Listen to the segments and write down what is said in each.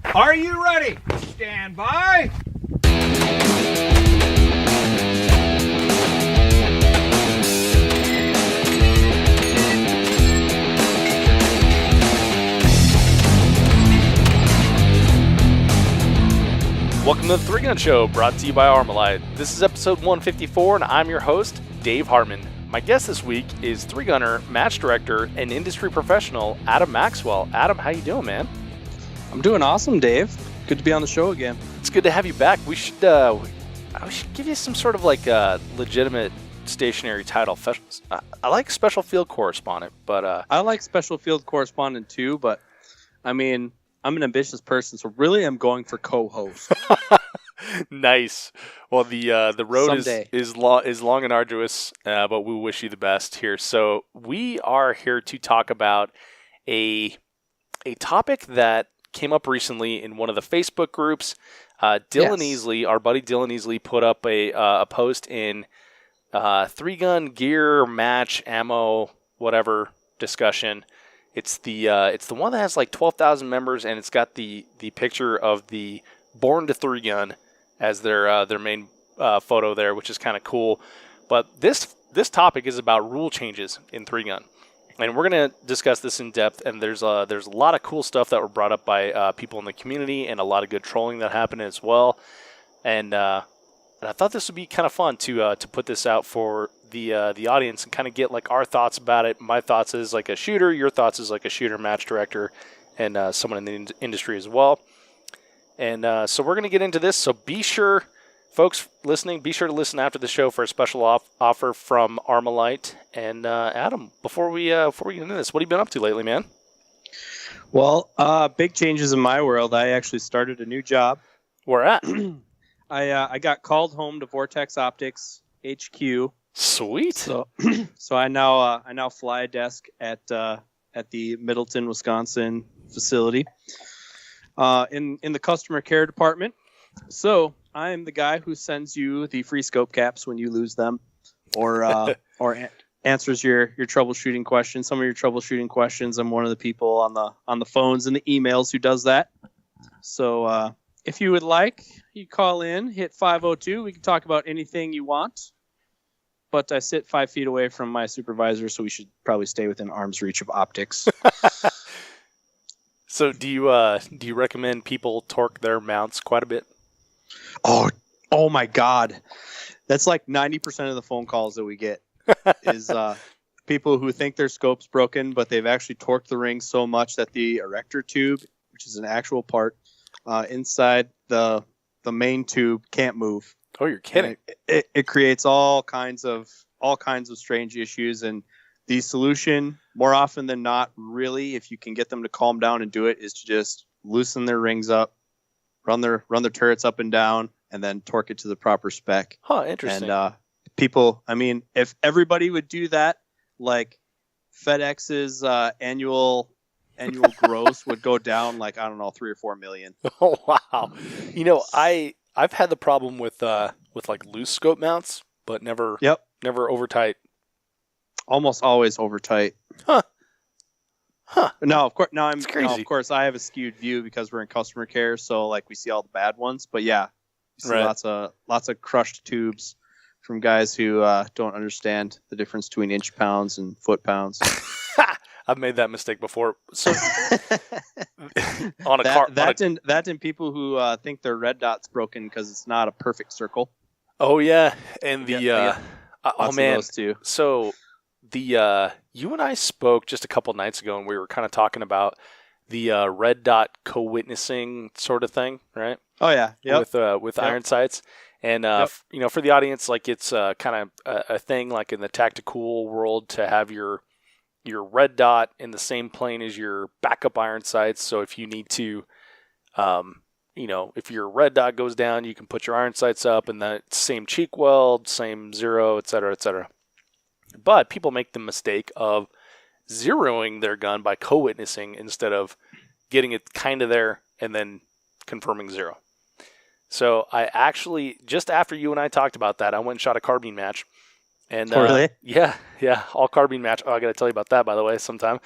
Are you ready? Stand by. Welcome to the Three Gun Show, brought to you by Armalite. This is episode 154, and I'm your host, Dave Hartman. My guest this week is three-gunner, match director, and industry professional, Adam Maxwell. Adam, how you doing, man? I'm doing awesome, Dave. Good to be on the show again. It's good to have you back. We should give you some sort of like legitimate stationary title. I like special field correspondent, but I like special field correspondent too, but I mean, I'm an ambitious person, so really I'm going for co-host. Nice. Well, the road Someday. is long and arduous, but we wish you the best here. So we are here to talk about a topic that came up recently in one of the Facebook groups. Dylan Easley, our buddy Dylan Easley, put up a post in three-gun gear, match, ammo, whatever discussion. It's the one that has like 12,000 members, and it's got the picture of the Born to Three Gun as their main photo there, which is kind of cool. But this topic is about rule changes in three gun, and we're gonna discuss this in depth. And there's a lot of cool stuff that were brought up by people in the community, and a lot of good trolling that happened as well. And I thought this would be kind of fun to put this out for the audience and kind of get like our thoughts about it. My thoughts as like a shooter, your thoughts as like a shooter, match director, and someone in the industry as well. And so we're going to get into this. So be sure, folks listening, be sure to listen after the show for a special offer from Armalite. And Adam, before we get into this, what have you been up to lately, man? Well, big changes in my world. I actually started a new job. Where at? I got called home to Vortex Optics HQ. Sweet. So I now fly a desk at the Middleton, Wisconsin facility. In the customer care department. So I am the guy who sends you the free scope caps when you lose them, or answers your troubleshooting questions. Some of your troubleshooting questions. I'm one of the people on the phones and the emails who does that. So if you would like, you call in, hit 502. We can talk about anything you want. But I sit 5 feet away from my supervisor, so we should probably stay within arm's reach of optics. So do you recommend people torque their mounts quite a bit? Oh my God. That's like 90% of the phone calls that we get is people who think their scope's broken, but they've actually torqued the ring so much that the erector tube, which is an actual part inside the main tube, can't move. Oh, you're kidding. It creates all kinds of strange issues, and the solution, more often than not, really, if you can get them to calm down and do it, is to just loosen their rings up, run their turrets up and down, and then torque it to the proper spec. Huh, interesting. And people, I mean, if everybody would do that, like FedEx's annual gross would go down like, I don't know, 3 or 4 million. Oh wow! You know, I've had the problem with like loose scope mounts, but never over tight. Almost always over tight. Huh. No, of course. No, crazy. of course, I have a skewed view because we're in customer care, so like we see all the bad ones. But yeah, you see lots of crushed tubes from guys who don't understand the difference between inch pounds and foot pounds. I've made that mistake before. So and people who think their red dot's broken because it's not a perfect circle. Oh yeah, and oh man, those too. So you and I spoke just a couple nights ago, and we were kind of talking about the red dot co-witnessing sort of thing, right? Oh yeah, with iron sights, and for the audience, like it's kind of a thing, like in the tactical world, to have your red dot in the same plane as your backup iron sights. So if you need to, if your red dot goes down, you can put your iron sights up, and that same cheek weld, same zero, et cetera, et cetera. But people make the mistake of zeroing their gun by co-witnessing instead of getting it kind of there and then confirming zero. So I actually, just after you and I talked about that, I went and shot a carbine match. And really? Yeah, all carbine match. Oh, I got to tell you about that, by the way, sometime.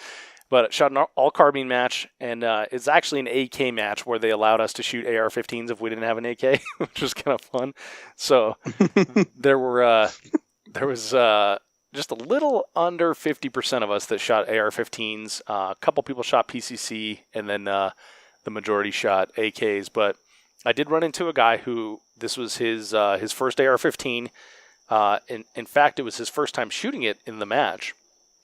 But it shot an all carbine match, and it's actually an AK match where they allowed us to shoot AR-15s if we didn't have an AK, which was kind of fun. So there was just a little under 50% of us that shot AR-15s. A couple people shot PCC, and then the majority shot AKs. But I did run into a guy who this was his first AR-15. In fact, it was his first time shooting it in the match.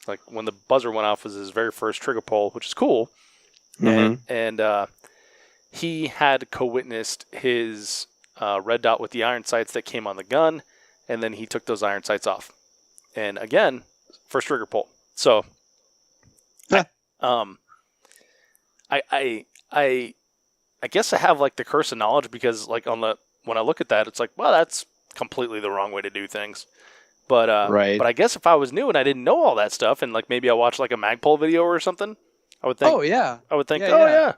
Like when the buzzer went off was his very first trigger pull, which is cool. And he had co-witnessed his red dot with the iron sights that came on the gun, and then he took those iron sights off. And again, first trigger pull. So, I guess I have like the curse of knowledge because like when I look at that, it's like, well, that's completely the wrong way to do things. But right. But I guess if I was new and I didn't know all that stuff, and like maybe I watched like a Magpul video or something, I would think. Oh yeah. I would think. Yeah, oh yeah. yeah.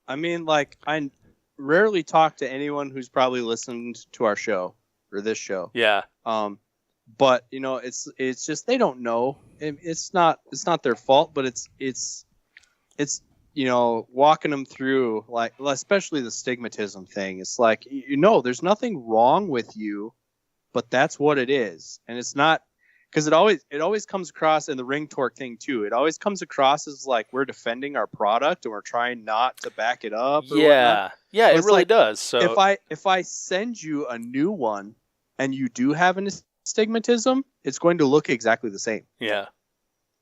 I mean, like I rarely talk to anyone who's probably listened to our show or this show. Yeah. But you know, it's just they don't know. It's not their fault, but it's you know, walking them through, like especially the stigmatism thing. It's like, you know, there's nothing wrong with you, but that's what it is, and it's not, because it always comes across in the ring torque thing too. It always comes across as like we're defending our product and we're trying not to back it up. Or whatnot. Yeah, it It's really like, does. So if I send you a new one and you do have an astigmatism, it's going to look exactly the same. Yeah.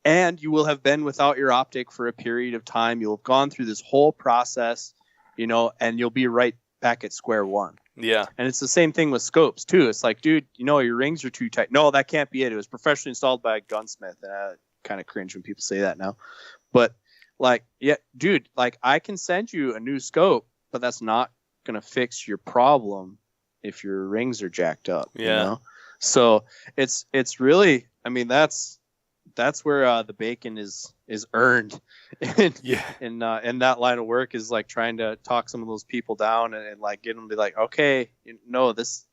And you will have been without your optic for a period of time. You'll have gone through this whole process, you know, and you'll be right back at square one. Yeah. And it's the same thing with scopes too. It's like, dude, you know, your rings are too tight. No, that can't be it. It was professionally installed by a gunsmith. And I kind of cringe when people say that now. But like, yeah, dude, like I can send you a new scope, but that's not going to fix your problem if your rings are jacked up. Yeah. You know? So it's really, I mean, that's where the bacon is earned in that line of work, is like trying to talk some of those people down and like get them to be like, okay, no, this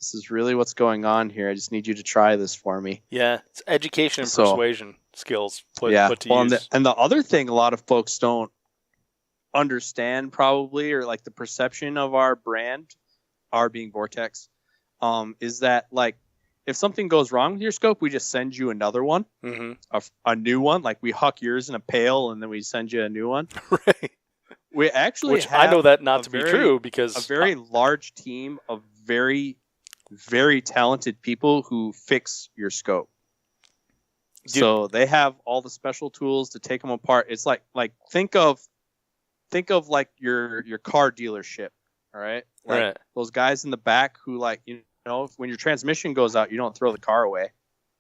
is really what's going on here. I just need you to try this for me. Yeah, it's education and persuasion skills put to use. And the other thing a lot of folks don't understand probably, or like the perception of our brand, our being Vortex, is that like, if something goes wrong with your scope, we just send you another one, a new one. Like we huck yours in a pail and then we send you a new one. Right. We actually Which I know that not to be true, because a very large team of very, very talented people who fix your scope. So they have all the special tools to take them apart. It's like think of like your car dealership. All right. Like right. Those guys in the back who, like, you know, when your transmission goes out, you don't throw the car away.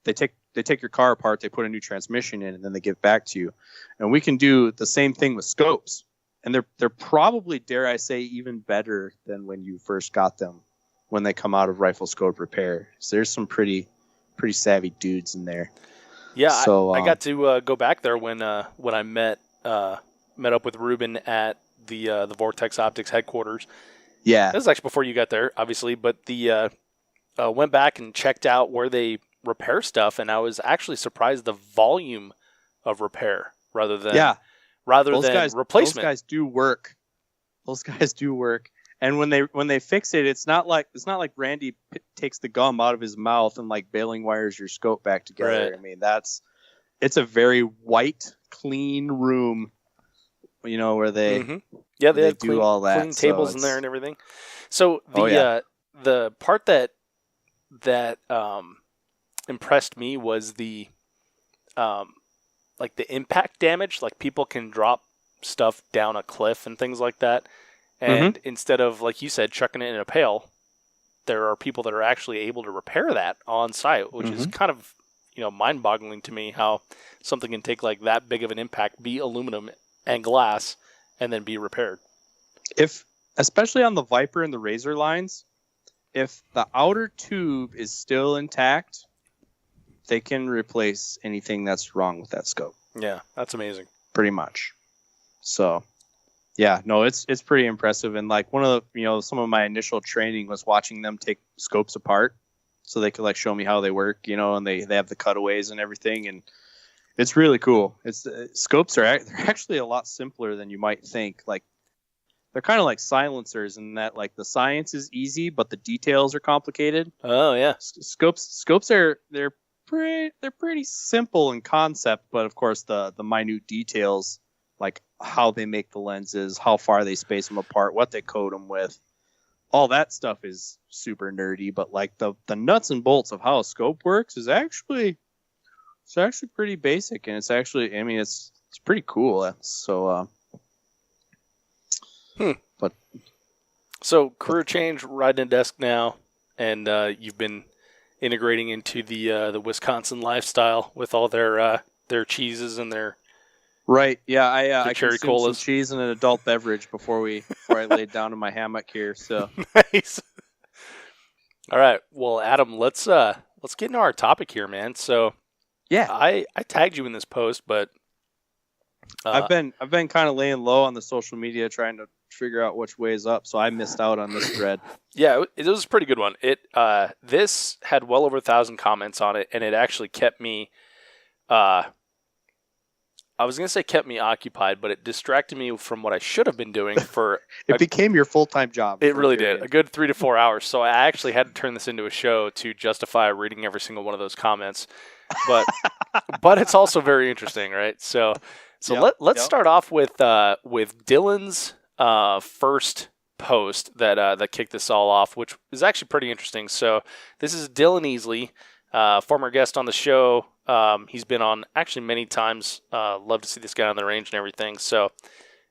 They take your car apart, they put a new transmission in, and then they give it back to you. And we can do the same thing with scopes. And they're probably, dare I say, even better than when you first got them, when they come out of rifle scope repair. So there's some pretty savvy dudes in there. Yeah, so I got to go back there when I met up with Ruben at the Vortex Optics headquarters. Yeah, this is actually before you got there, obviously, but the went back and checked out where they repair stuff, and I was actually surprised the volume of repair rather than replacement. Those guys do work. And when they fix it, it's not like Randy takes the gum out of his mouth and like baling wires your scope back together. Right. I mean, it's a very white, clean room, you know, where they they have do all that, clean tables in there and everything. So the part that impressed me was the like the impact damage. Like people can drop stuff down a cliff and things like that, and instead of, like you said, chucking it in a pail, there are people that are actually able to repair that on site, which is kind of, you know, mind-boggling to me how something can take like that big of an impact, be aluminum and glass, and then be repaired. Especially on the Viper and the Razor lines, if the outer tube is still intact, they can replace anything that's wrong with that scope. Yeah, that's amazing. Pretty much. So, yeah, no, it's pretty impressive. And like one of the, you know, some of my initial training was watching them take scopes apart so they could like show me how they work, you know, and they have the cutaways and everything. And It's really cool. It's scopes they're actually a lot simpler than you might think. Like they're kind of like silencers in that like the science is easy, but the details are complicated. Oh yeah. Scopes are they're pretty simple in concept, but of course the minute details, like how they make the lenses, how far they space them apart, what they coat them with, all that stuff is super nerdy. But like the nuts and bolts of how a scope works is actually pretty basic, and it's actually it's pretty cool. So but so career change, riding a desk now, and you've been integrating into the Wisconsin lifestyle with all their cheeses and their right. Yeah, I cherry consumed colas, some cheese and an adult beverage before I laid down in my hammock here. So nice. All right, well, Adam, let's get into our topic here, man. So yeah, I tagged you in this post, but I've been kind of laying low on the social media trying to figure out which way is up, so I missed out on this thread. Yeah, it was a pretty good one. This had well over 1,000 comments on it, and it actually kept me. I was gonna say kept me occupied, but it distracted me from what I should have been doing for. It became your full-time job. It really did. A good 3 to 4 hours. So I actually had to turn this into a show to justify reading every single one of those comments. But but it's also very interesting, right? So let's start off with Dylan's first post that kicked this all off, which is actually pretty interesting. So this is Dylan Easley, former guest on the show. He's been on actually many times. Love to see this guy on the range and everything. So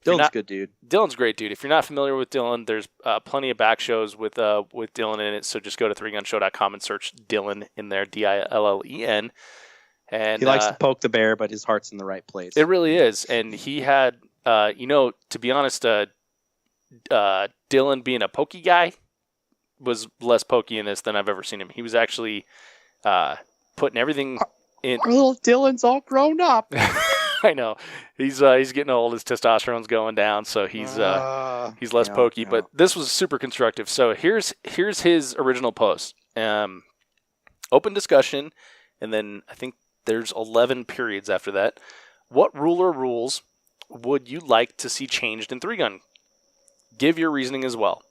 Dylan's good dude. Dylan's great dude. If you're not familiar with Dylan, there's plenty of back shows with Dylan in it. So just go to 3gunshow.com and search Dylan in there, Dillen. And he likes to poke the bear, but his heart's in the right place. It really is. And he had, to be honest, Dylan being a pokey guy was less pokey in this than I've ever seen him. He was actually putting everything in. Our little Dylan's all grown up. I know. He's getting old. His testosterone's going down, so he's less pokey. But this was super constructive. So here's his original post. Open discussion, and then I think there's 11 periods after that. What rule or rules would you like to see changed in 3-gun? Give your reasoning as well.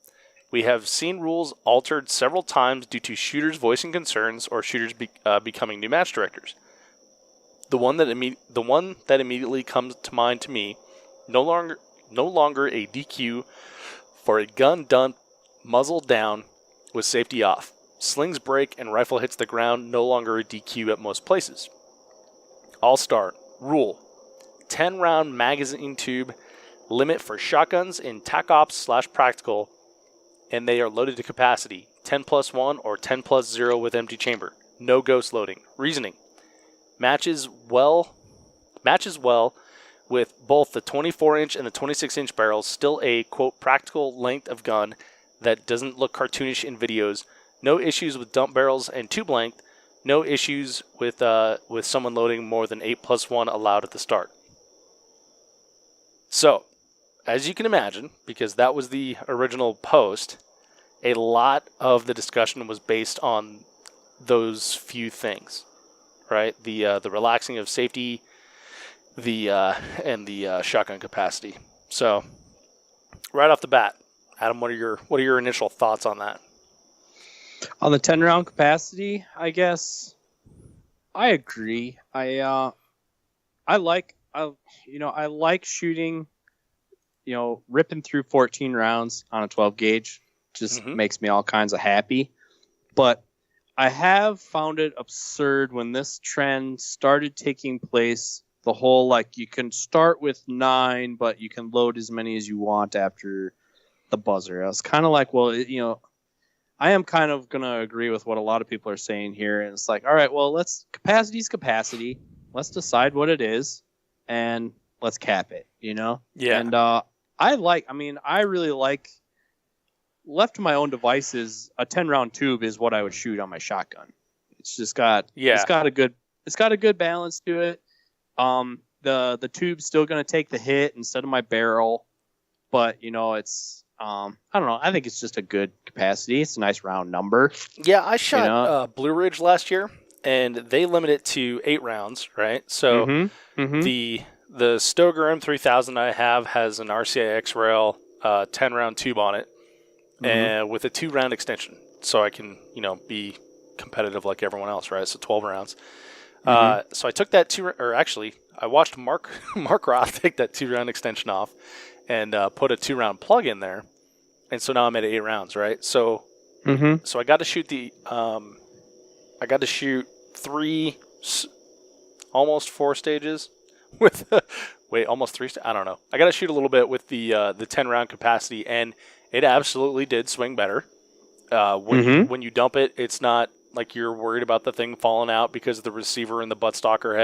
We have seen rules altered several times due to shooters voicing concerns or shooters becoming new match directors. The one that immediately comes to mind to me, no longer a DQ for a gun done muzzle down with safety off. Slings break and rifle hits the ground, no longer a DQ at most places. All-Star rule: 10-round magazine tube limit for shotguns in TacOps / practical, and they are loaded to capacity. 10+1 or 10+0 with empty chamber. No ghost loading. Reasoning: matches well with both the 24-inch and the 26-inch barrels. Still a, quote, practical length of gun that doesn't look cartoonish in videos. No issues with dump barrels and tube length. No issues with someone loading more than 8+1 allowed at the start. So, as you can imagine, because that was the original post, a lot of the discussion was based on those few things, right? The relaxing of safety, and the shotgun capacity. So, right off the bat, Adam, what are your initial thoughts on that? On the 10-round capacity, I guess I agree. I like shooting, ripping through 14 rounds on a 12 gauge. Just makes me all kinds of happy. But I have found it absurd when this trend started taking place. The whole, you can start with 9, but you can load as many as you want after the buzzer. I was kind of like, well, I am kind of going to agree with what a lot of people are saying here. And it's like, all right, well, capacity's capacity. Let's decide what it is and let's cap it, Yeah. And I really like, left to my own devices, a 10-round tube is what I would shoot on my shotgun. It's just got, it's got a good balance to it. The tube's still going to take the hit instead of my barrel, but it's, I don't know. I think it's just a good capacity. It's a nice round number. Yeah, I shot Blue Ridge last year, and they limit it to 8 rounds, right? So Mm-hmm. the Stoker M3000 I have has an RCA X-Rail 10-round tube on it, and with a 2-round extension, so I can be competitive like everyone else, right? So 12 rounds. So I took that I watched Mark Roth take that 2-round extension off and put a 2-round plug in there, and so now I'm at 8 rounds, right? So so I got to shoot almost 4 stages with almost 3. I don't know. I got to shoot a little bit with the 10-round capacity, and it absolutely did swing better. When you dump it, it's not like you're worried about the thing falling out because the receiver and the buttstock are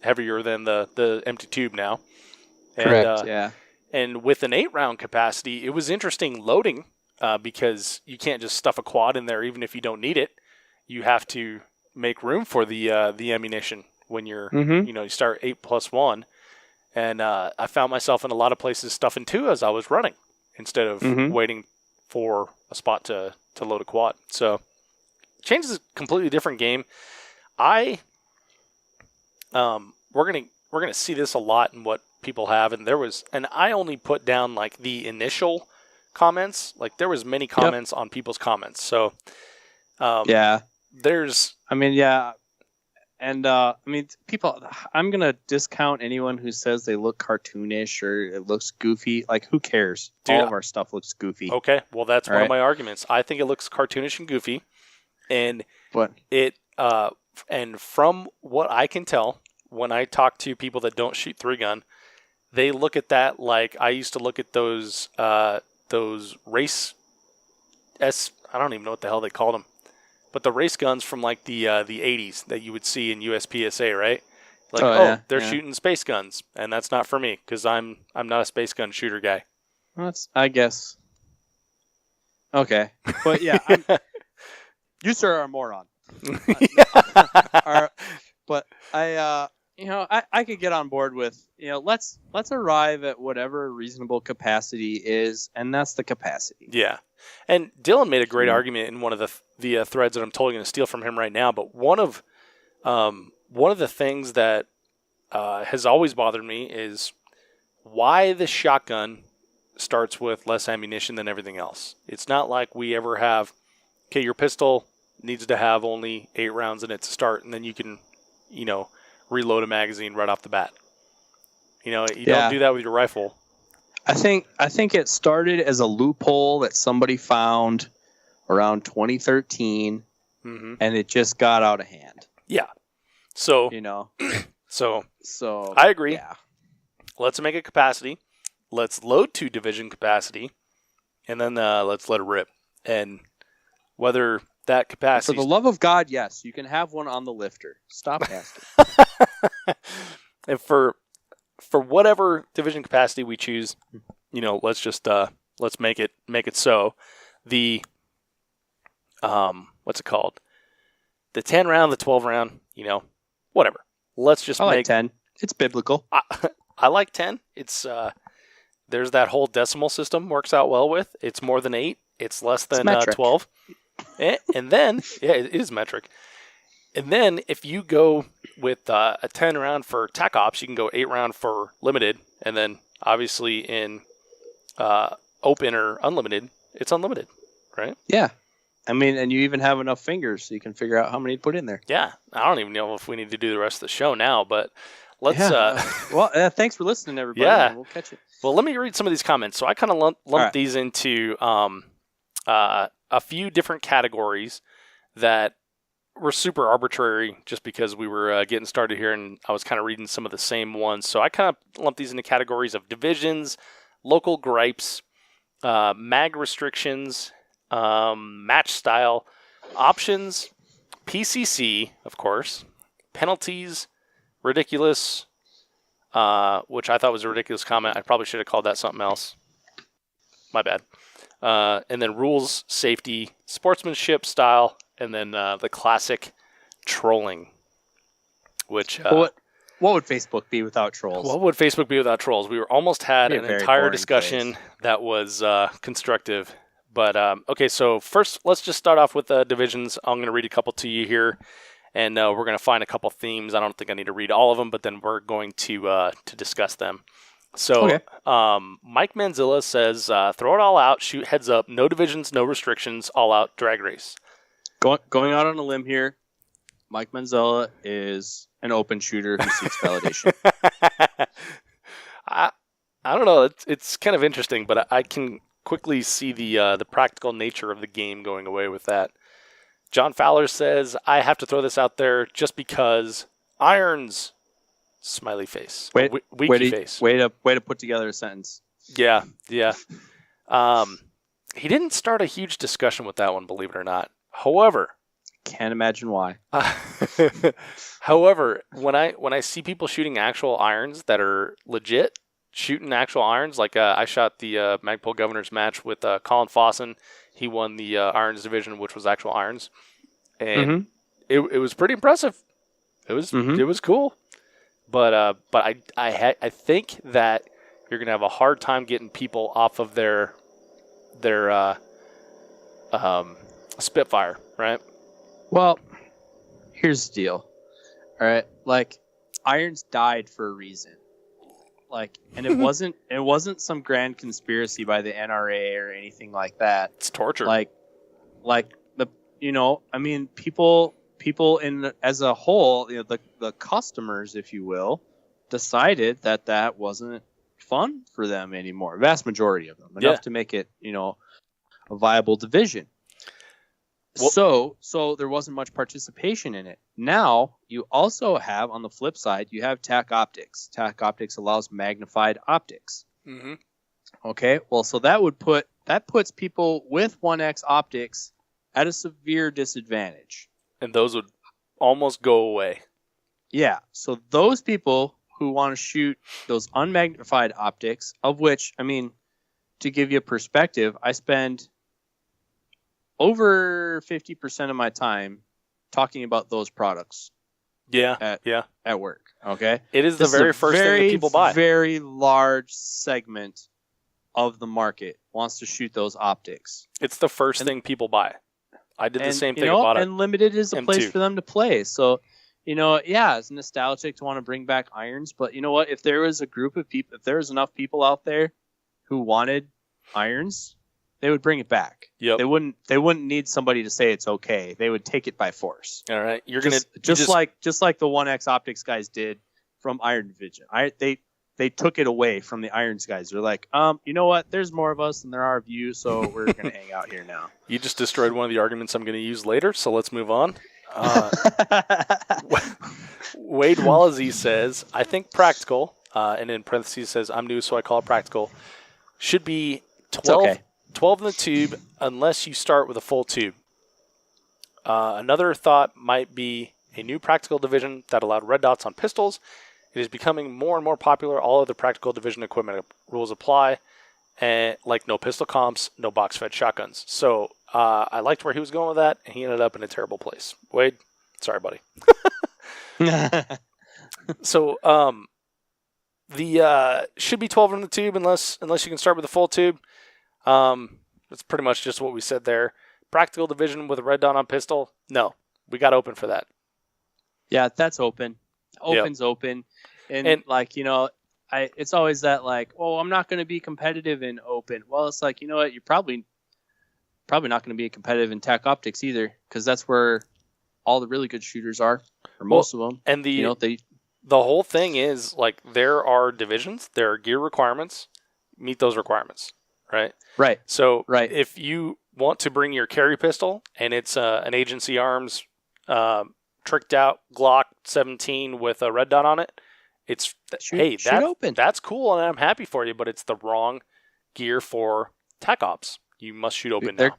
heavier than the empty tube now. And, Correct. Yeah. And with an 8-round capacity, it was interesting loading because you can't just stuff a quad in there even if you don't need it. You have to make room for the ammunition when you're you start 8+1. And I found myself in a lot of places stuffing 2 as I was running instead of waiting for a spot to load a quad. So changes a completely different game. We're gonna see this a lot in what people have, and I only put down like the initial comments. Like there was many comments on people's comments. So people. I'm gonna discount anyone who says they look cartoonish or it looks goofy. Like, who cares? Dude, all of our stuff looks goofy. Okay, well that's one of my arguments. I think it looks cartoonish and goofy, and and from what I can tell, when I talk to people that don't shoot 3-gun, they look at that like I used to look at those race I don't even know what the hell they called them. But the race guns from like the 80s that you would see in USPSA, right? Like, they're shooting space guns, and that's not for me because I'm not a space gun shooter guy. I guess. Okay, but yeah, you sir are a moron. But I could get on board with let's arrive at whatever reasonable capacity is, and that's the capacity. Yeah. And Dylan made a great argument in one of the threads that I'm totally going to steal from him right now. But one of the things that has always bothered me is why the shotgun starts with less ammunition than everything else. It's not like we ever have, okay, your pistol needs to have only 8 rounds in it to start, and then you can, reload a magazine right off the bat. You don't do that with your rifle. I think it started as a loophole that somebody found around 2013, and it just got out of hand. Yeah. So so I agree. Yeah. Let's make a capacity. Let's load to division capacity, and then let's let it rip. And whether that capacity, for the love of God, yes, you can have one on the lifter. Stop asking. And for whatever division capacity we choose, let's just let's make it so. The what's it called? The 10 round, the 12 round, whatever. Let's just like 10. It's biblical. I like 10. It's there's that whole decimal system works out well with. It's more than 8. It's less than 12. And then it is metric. And then if you go with a 10 round for TacOps, you can go 8 round for limited, and then obviously in open or unlimited, it's unlimited, right? Yeah. And you even have enough fingers so you can figure out how many to put in there. Yeah. I don't even know if we need to do the rest of the show now, but let's... well, thanks for listening, everybody. Yeah. We'll catch it. Well, let me read some of these comments. So I kind of lumped these into a few different categories that were super arbitrary just because we were getting started here, and I was kind of reading some of the same ones. So I kind of lumped these into categories of divisions, local gripes, mag restrictions, match style, options, PCC, of course, penalties, ridiculous, which I thought was a ridiculous comment. I probably should have called that something else. My bad. And then rules, safety, sportsmanship style, and then the classic trolling, which... what would Facebook be without trolls? What would Facebook be without trolls? We almost had an entire discussion that was constructive. But, okay, so first, let's just start off with divisions. I'm going to read a couple to you here. and we're going to find a couple themes. I don't think I need to read all of them, but then we're going to discuss them. So Okay. Mike Manzilla says, throw it all out, shoot heads up, no divisions, no restrictions, all out drag race. Going out on a limb here, Mike Manzella is an open shooter who seeks validation. I don't know. It's kind of interesting, but I can quickly see the practical nature of the game going away with that. John Fowler says, I have to throw this out there just because irons, smiley face. Weaky face. Way to put together a sentence. Yeah. He didn't start a huge discussion with that one, believe it or not. However, can't imagine why. However, when I see people shooting actual irons that are legit, shooting actual irons, like I shot the Magpul Governor's match with Colin Fawson. He won the irons division, which was actual irons, and it was pretty impressive. It was cool, but I think that you're gonna have a hard time getting people off of their Spitfire, right? Well, here's the deal. All right, like irons died for a reason. Like, and it wasn't some grand conspiracy by the NRA or anything like that. It's torture. Like the I mean, people in as a whole, the customers, if you will, decided that wasn't fun for them anymore. Vast majority of them, enough to make it a viable division. Well, so there wasn't much participation in it. Now you also have, on the flip side, you have TacOptics. TacOptics allows magnified optics. Mm-hmm. Okay, well, so that puts people with 1X optics at a severe disadvantage. And those would almost go away. Yeah, so those people who want to shoot those unmagnified optics, of which, I mean, to give you a perspective, I spend over 50% of my time talking about those products. At work. Okay. It is the very first thing that people buy. Very large segment of the market wants to shoot those optics. It's the first thing people buy. I did the same thing about it. And limited is a place for them to play. So, it's nostalgic to want to bring back irons, but you know what? If there was a group of people, if there was enough people out there who wanted irons, they would bring it back. Yep. They wouldn't need somebody to say it's okay. They would take it by force. All right. Just like the 1X Optics guys did from Iron Division. They took it away from the Irons guys. They're like, you know what? There's more of us than there are of you, so we're going to hang out here now. You just destroyed one of the arguments I'm going to use later, so let's move on. Wade Wallazy says, I think practical, and in parentheses says, I'm new, so I call it practical, should be 12 in the tube unless you start with a full tube. Another thought might be a new practical division that allowed red dots on pistols. It is becoming more and more popular. All of the practical division equipment rules apply, and like no pistol comps, no box-fed shotguns. So I liked where he was going with that, and he ended up in a terrible place. Wade, sorry, buddy. So the should be 12 in the tube unless you can start with a full tube. That's pretty much just what we said there. Practical division with a red dot on pistol. No, we got open for that. Yeah, that's open. Open's open. And it's always that like, oh, I'm not going to be competitive in open. Well, it's like, you know what? You're probably not going to be competitive in TacOptics either, because that's where all the really good shooters are, or most of them. And the whole thing is like there are divisions, there are gear requirements. Meet those requirements. Right. So if you want to bring your carry pistol and it's an Agency Arms tricked out Glock 17 with a red dot on it, that's cool and I'm happy for you, but it's the wrong gear for TacOps. You must shoot open now.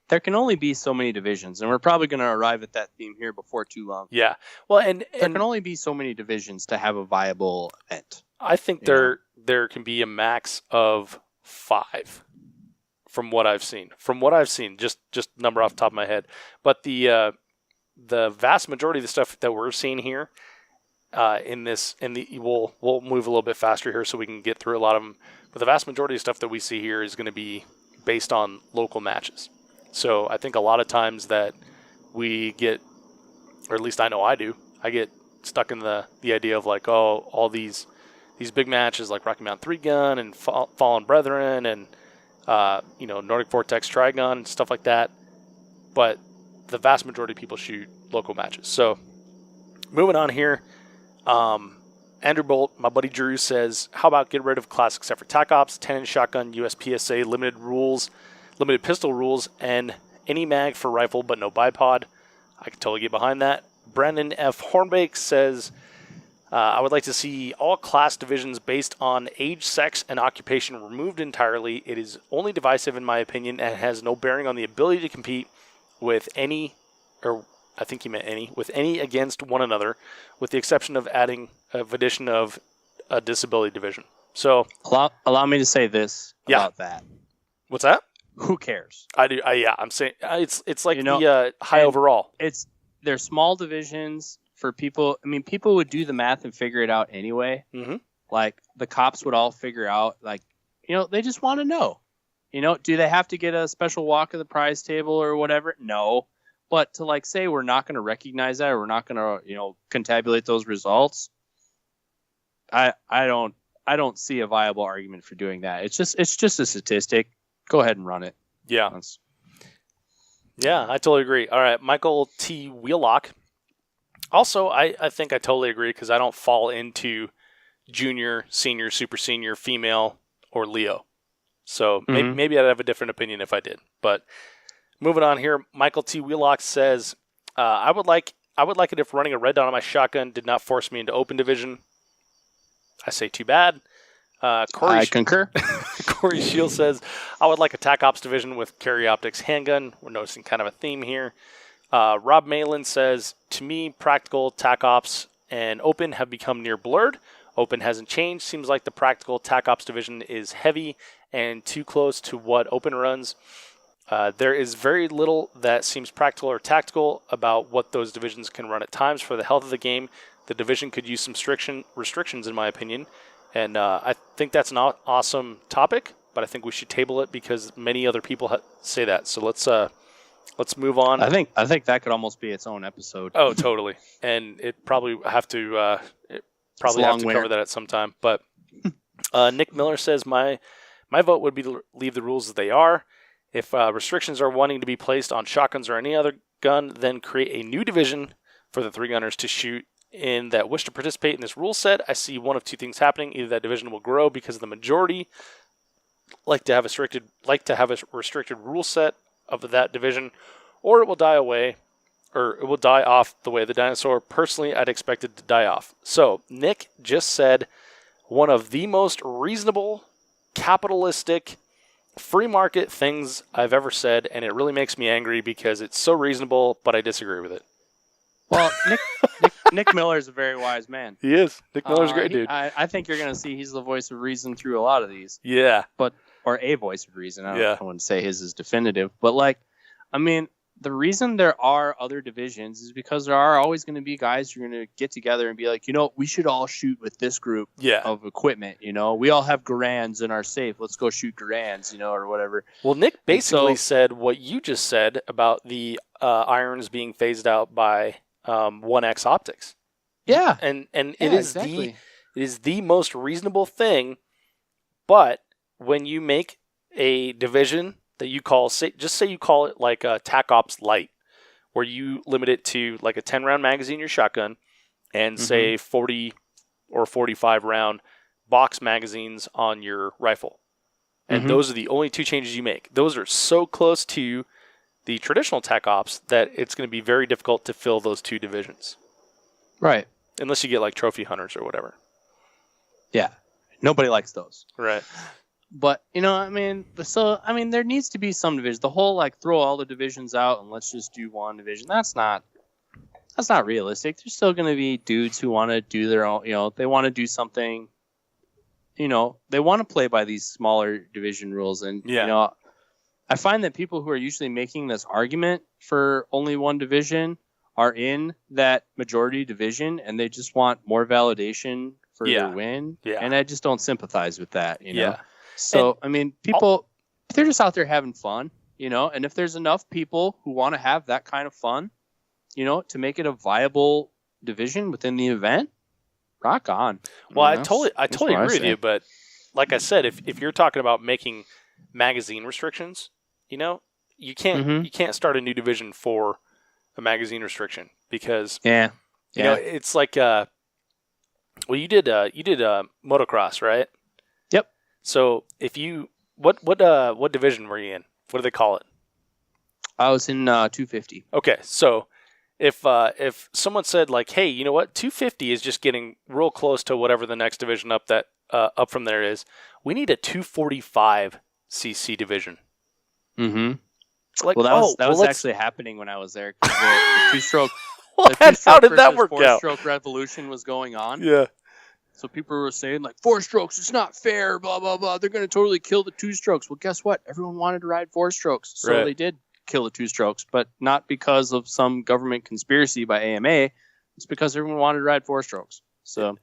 There can only be so many divisions, and we're probably going to arrive at that theme here before too long. Yeah. Well, and there can only be so many divisions to have a viable event. I think there can be a max of 5 from what I've seen. Just number off the top of my head. But the vast majority of the stuff that we're seeing here we'll move a little bit faster here so we can get through a lot of them. But the vast majority of stuff that we see here is going to be based on local matches. So I think a lot of times that we get or at least I know I do. I get stuck in the idea of like, oh, all these big matches like Rocky Mountain 3-gun and Fallen Brethren and Nordic Vortex Trigun and stuff like that. But the vast majority of people shoot local matches. So moving on here, Andrew Bolt, my buddy Drew, says, how about get rid of class except for TacOps, 10-inch shotgun, USPSA, limited pistol rules, and any mag for rifle but no bipod. I can totally get behind that. Brandon F. Hornbake says, I would like to see all class divisions based on age, sex, and occupation removed entirely. It is only divisive in my opinion and has no bearing on the ability to compete with any, or I think he meant any, with any against one another, with the exception of addition of a disability division. So allow me to say this about that. What's that? Who cares? I do. I'm saying it's like the high overall. They're small divisions for people. I mean, people would do the math and figure it out anyway. Mm-hmm. Like the cops would all figure out, like, they just want to know. Do they have to get a special walk of the prize table or whatever? No. But to like say we're not going to recognize that or we're not going to, contabulate those results, I don't see a viable argument for doing that. It's just a statistic. Go ahead and run it. Yeah. Yeah, I totally agree. All right, Michael T. Wheelock. Also, I think I totally agree because I don't fall into junior, senior, super senior, female, or Leo. So maybe I'd have a different opinion if I did. But moving on here, Michael T. Wheelock says, I would like it if running a red dot on my shotgun did not force me into open division. I say too bad. I concur. Corey Shield says, I would like a TacOps division with carry optics handgun. We're noticing kind of a theme here. Rob Malin says, to me, practical TacOps and open have become near blurred. Open hasn't changed. Seems like the practical TacOps division is heavy and too close to what open runs. There is very little that seems practical or tactical about what those divisions can run at times for the health of the game. The division could use some restrictions, in my opinion. And I think that's an awesome topic, but I think we should table it because many other people say that. So let's move on. I think that could almost be its own episode. Oh, totally. And it probably have to cover that at some time. But Nick Miller says my vote would be to leave the rules as they are. If restrictions are wanting to be placed on shotguns or any other gun, then create a new division for the 3-gunners to shoot in that wish to participate in this rule set. I see one of two things happening. Either that division will grow because the majority like to have a restricted rule set of that division, or it will die away, or it will die off the way of the dinosaur. Personally, I'd expect it to die off. So Nick just said one of the most reasonable, capitalistic, free market things I've ever said, and it really makes me angry because it's so reasonable, but I disagree with it. Well, Nick Miller is a very wise man. He is. Nick Miller's a great dude. I think you're going to see he's the voice of reason through a lot of these. Yeah. Or a voice of reason. I wouldn't say his is definitive. But, the reason there are other divisions is because there are always going to be guys who are going to get together and be like, we should all shoot with this group of equipment. We all have Garands in our safe. Let's go shoot Garands, or whatever. Well, Nick basically said what you just said about the irons being phased out by 1X optics. Yeah. And it is the most reasonable thing, but when you make a division that you call, say you call it like a TacOps Light, where you limit it to like a 10-round magazine in your shotgun and say 40 or 45 round box magazines on your rifle. And those are the only two changes you make. Those are so close to the traditional TacOps that it's going to be very difficult to fill those two divisions. Right. Unless you get like trophy hunters or whatever. Yeah. Nobody likes those. Right. But, there needs to be some division. The whole, throw all the divisions out and let's just do one division. That's not realistic. There's still going to be dudes who want to do their own, they want to do something, they want to play by these smaller division rules. And, I find that people who are usually making this argument for only one division are in that majority division and they just want more validation for their win. Yeah. And I just don't sympathize with that, know? So, people, they're just out there having fun, and if there's enough people who want to have that kind of fun, to make it a viable division within the event, rock on. Well, I totally agree with you, but like I said, if you're talking about making magazine restrictions, you can't start a new division for a magazine restriction because it's like you did motocross, right? Yep. So if you what division were you in? What do they call it? I was in 250. Okay, so if someone said like, hey, you know what, 250 is just getting real close to whatever the next division up from there is, we need a 245 cc division. Mm-hmm. Like, that was actually happening when I was there. The two-stroke. How did that work out? Four-stroke revolution was going on. Yeah. So people were saying like 4 strokes, it's not fair, blah blah blah. They're going to totally kill the 2 strokes. Well, guess what? Everyone wanted to ride 4 strokes, so they did kill the 2 strokes, but not because of some government conspiracy by AMA. It's because everyone wanted to ride 4 strokes. So,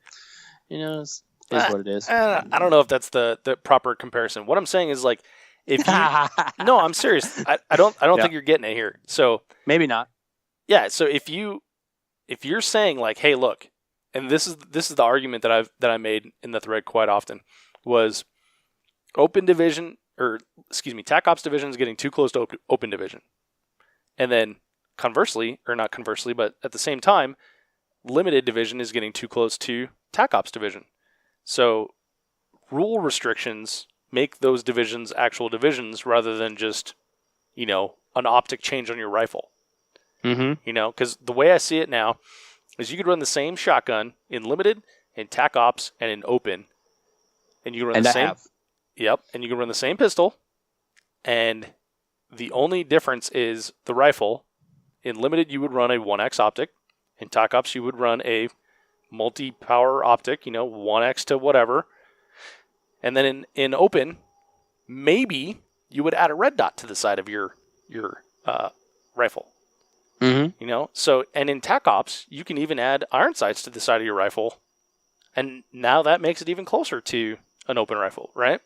it's what it is. I don't know if that's the proper comparison. What I'm saying is like, if you, no, I'm serious. I don't think you're getting it here. So maybe not. Yeah. So if you're saying like, hey, look, and this is the argument that I made in the thread quite often was open division, or excuse me, TacOps division is getting too close to open division. And then conversely, or not conversely, but at the same time, limited division is getting too close to TacOps division. So rule restrictions make those divisions actual divisions rather than just, an optic change on your rifle. Mm-hmm. Because the way I see it now is you could run the same shotgun in limited, in TacOps, and in open. And you run the same. Yep, and you can run the same pistol, and the only difference is the rifle. In limited, you would run a 1x optic. In TacOps, you would run a multi-power optic, 1x to whatever. And then in open, maybe you would add a red dot to the side of your rifle. Mm-hmm. So, and in TacOps, you can even add iron sights to the side of your rifle, and now that makes it even closer to an open rifle, right?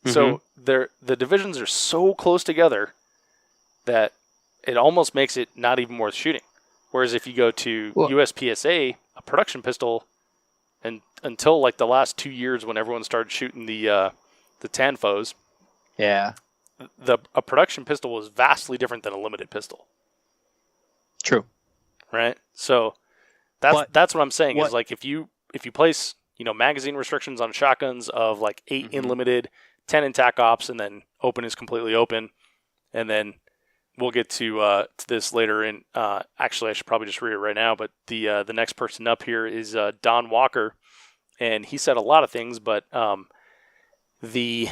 Mm-hmm. So the divisions are so close together that it almost makes it not even worth shooting. Whereas if you go to USPSA, a production pistol, and until like the last 2 years when everyone started shooting the Tanfos, a production pistol was vastly different than a limited pistol. True. Right? So that's what I'm saying is like if you place, magazine restrictions on shotguns of like 8 in limited, 10 in TacOps, and then open is completely open, and then we'll get to this later. And actually, I should probably just read it right now. But the next person up here is Don Walker, and he said a lot of things. But let's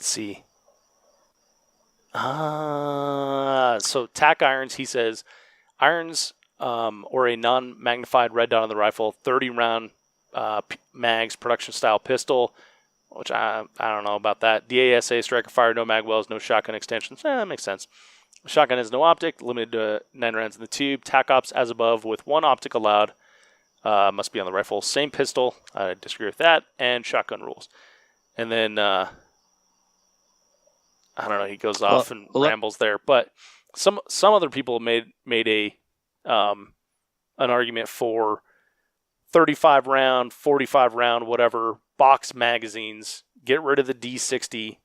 see. So tac irons, he says, irons or a non-magnified red dot on the rifle, 30 round mags, production style pistol, which I don't know about that. DASA, striker fire, no mag wells, no shotgun extensions. That makes sense. Shotgun has no optic, limited to 9 rounds in the tube. TacOps as above with 1 optic allowed. Must be on the rifle. Same pistol. I disagree with that. And shotgun rules. And then, I don't know, he goes off and rambles there. But some other people made a an argument for 35 round, 45 round, whatever, box magazines. Get rid of the D60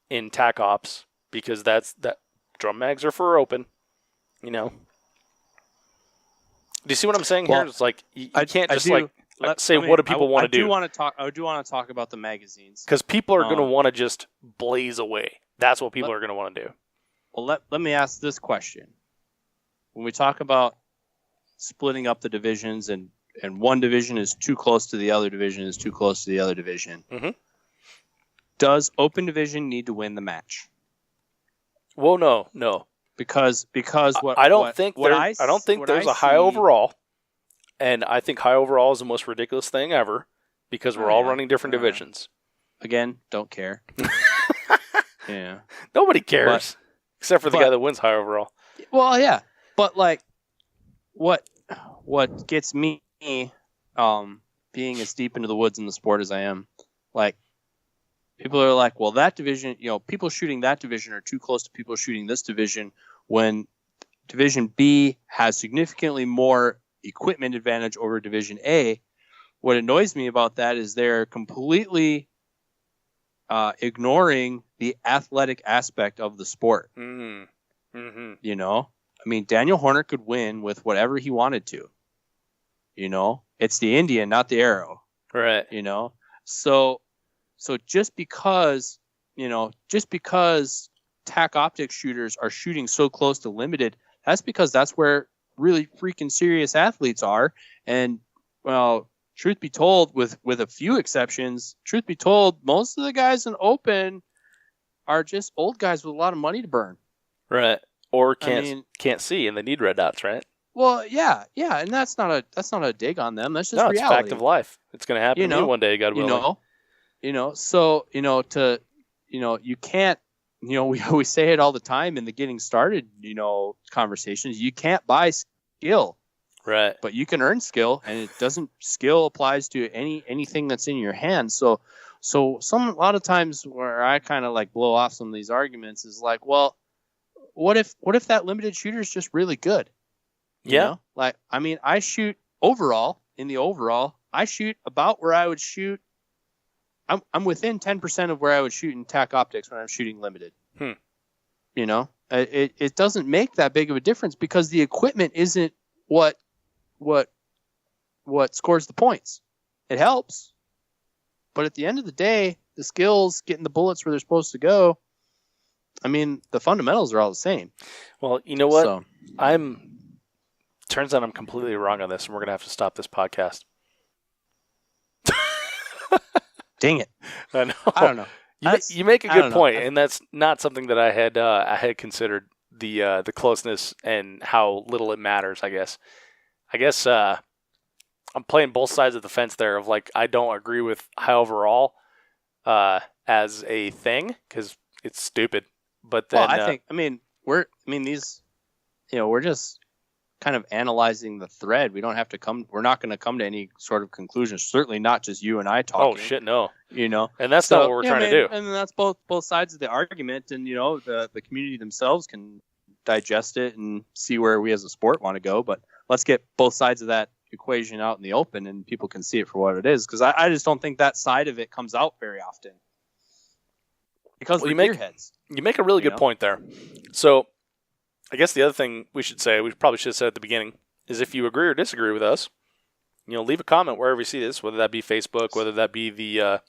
in TacOps because that drum mags are for open, Do you see what I'm saying here? It's like you can't just say what do people want to do. I do want to talk about the magazines because people are going to want to just blaze away. That's what people are going to want to do. Well, let me ask this question: when we talk about splitting up the divisions and one division is too close to the other division is too close to the other division, does open division need to win the match? Well, no. Because what I don't think there's a high overall, and I think high overall is the most ridiculous thing ever because we're all running different divisions. Again, don't care. Yeah, nobody cares except for the guy that wins high overall. Well, yeah, but like, what gets me, being as deep into the woods in the sport as I am, like. People are like, well, that division, people shooting that division are too close to people shooting this division when Division B has significantly more equipment advantage over Division A. What annoys me about that is they're completely ignoring the athletic aspect of the sport. Mm-hmm. You know, I mean, Daniel Horner could win with whatever he wanted to. You know, it's the Indian, not the arrow. Right. You know, so just because TAC optics shooters are shooting so close to limited, that's because that's where really freaking serious athletes are. And well, truth be told, with a few exceptions, truth be told, most of the guys in open are just old guys with a lot of money to burn. Right. Or can't see and they need red dots, right? Well, yeah, and that's not a dig on them. That's just reality. It's fact of life. It's going to happen to you one day, God willing. So you can't. We always say it all the time in the getting started, conversations. You can't buy skill, right? But you can earn skill, and skill applies to anything that's in your hands. So a lot of times where I kind of like blow off some of these arguments is like, well, what if that limited shooter is just really good? You know? Like, I mean, I shoot in the overall, I shoot about where I would shoot. I'm within 10% of where I would shoot in TAC optics when I'm shooting limited. It doesn't make that big of a difference because the equipment isn't what scores the points. It helps, but at the end of the day, the skills, getting the bullets where they're supposed to go, I mean, the fundamentals are all the same. Well, you know what? Turns out I'm completely wrong on this, and we're gonna have to stop this podcast. Dang it! I know. I don't know. You make a good point, and that's not something that I had considered the closeness and how little it matters. I guess I'm playing both sides of the fence there. Of like, I don't agree with high overall as a thing because it's stupid. But then, we're just kind of analyzing the thread. We're not going to come to any sort of conclusion. Certainly not just you and I talking. Oh shit, no. And that's not what we're trying to do. And that's both sides of the argument. And the community themselves can digest it and see where we as a sport want to go. But let's get both sides of that equation out in the open, and people can see it for what it is. Because I just don't think that side of it comes out very often. Because we're gearheads. You make a really good point there. So I guess the other thing we should have said at the beginning, is if you agree or disagree with us, leave a comment wherever you see this, whether that be Facebook, whether that be the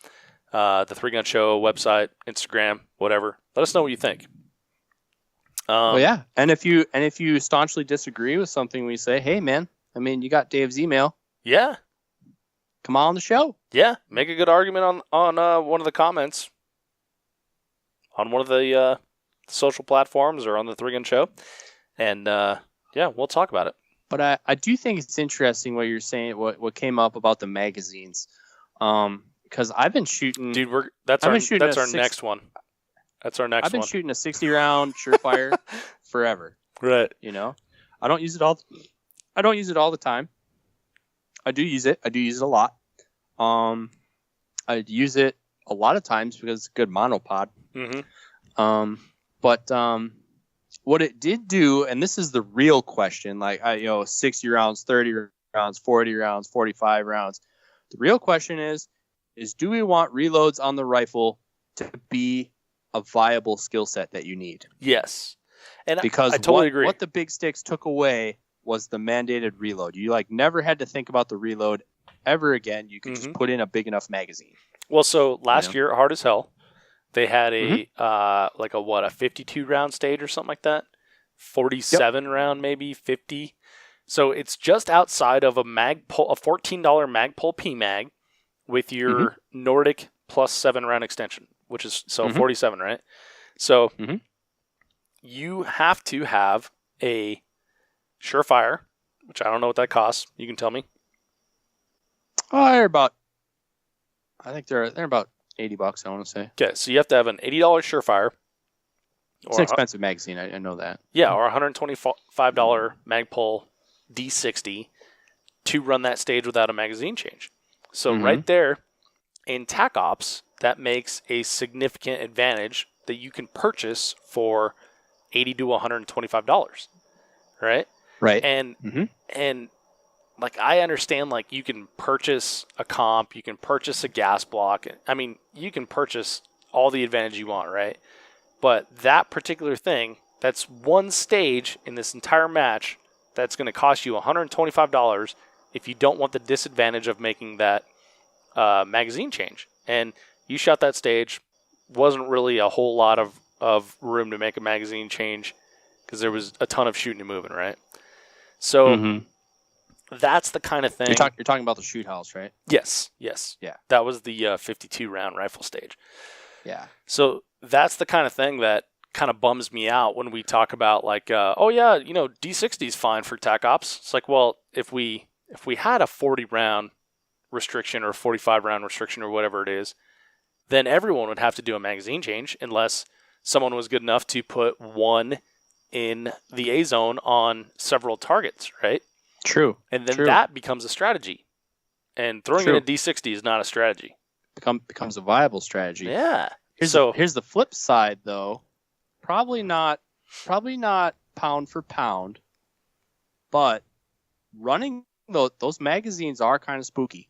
Three Gun Show website, Instagram, whatever. Let us know what you think. And if you staunchly disagree with something we say, hey man, I mean, you got Dave's email. Yeah. Come on the show. Yeah, make a good argument on one of the comments on one of the social platforms or on the Three Gun Show, and we'll talk about it. But I do think it's interesting what you're saying. What came up about the magazines, because I've been shooting. Dude, that's our next one. That's our next one. I've been shooting a 60 round Surefire forever. Right. I don't use it all. I don't use it all the time. I do use it. I do use it a lot. I use it a lot of times because it's a good monopod. Mm-hmm. But what it did do, and this is the real question, 60 rounds, 30 rounds, 40 rounds, 45 rounds. The real question is do we want reloads on the rifle to be a viable skill set that you need? Yes. And because I totally agree. What the big sticks took away was the mandated reload. You never had to think about the reload ever again. You could just put in a big enough magazine. Well, so last year at Hard as Hell, they had a 52 round stage or something like that, 47 round maybe 50. So it's just outside of a Magpul, a $14 Magpul PMag with your Nordic plus 7 round extension, which is 47, right? So you have to have a Surefire, which I don't know what that costs. You can tell me. Oh, I think they're about $80, I want to say. Okay, so you have to have an $80 Surefire. It's an expensive magazine, I know that. Yeah, or a $125 Magpul D60 to run that stage without a magazine change. So right there, in TacOps, that makes a significant advantage that you can purchase for $80 to $125, right? Right. And Mhm. and like I understand, like you can purchase a comp, you can purchase a gas block. I mean, you can purchase all the advantage you want, right? But that particular thing, that's one stage in this entire match that's going to cost you $125 if you don't want the disadvantage of making that magazine change. And you shot that stage, wasn't really a whole lot of room to make a magazine change because there was a ton of shooting and moving, right? So Mhm. that's the kind of thing. You're talking about the shoot house, right? Yes. Yeah. That was the 52 round rifle stage. Yeah. So that's the kind of thing that kind of bums me out when we talk about like, oh yeah, D60 is fine for TacOps. It's like, well, if we had a 40 round restriction or a 45 round restriction or whatever it is, then everyone would have to do a magazine change unless someone was good enough to put one in the A zone on several targets, right? True. And then True. that becomes a strategy. And throwing True. in a D60 is not a strategy. Becomes a viable strategy. Yeah. Here's the flip side, though. Probably not pound for pound, but running those magazines are kind of spooky.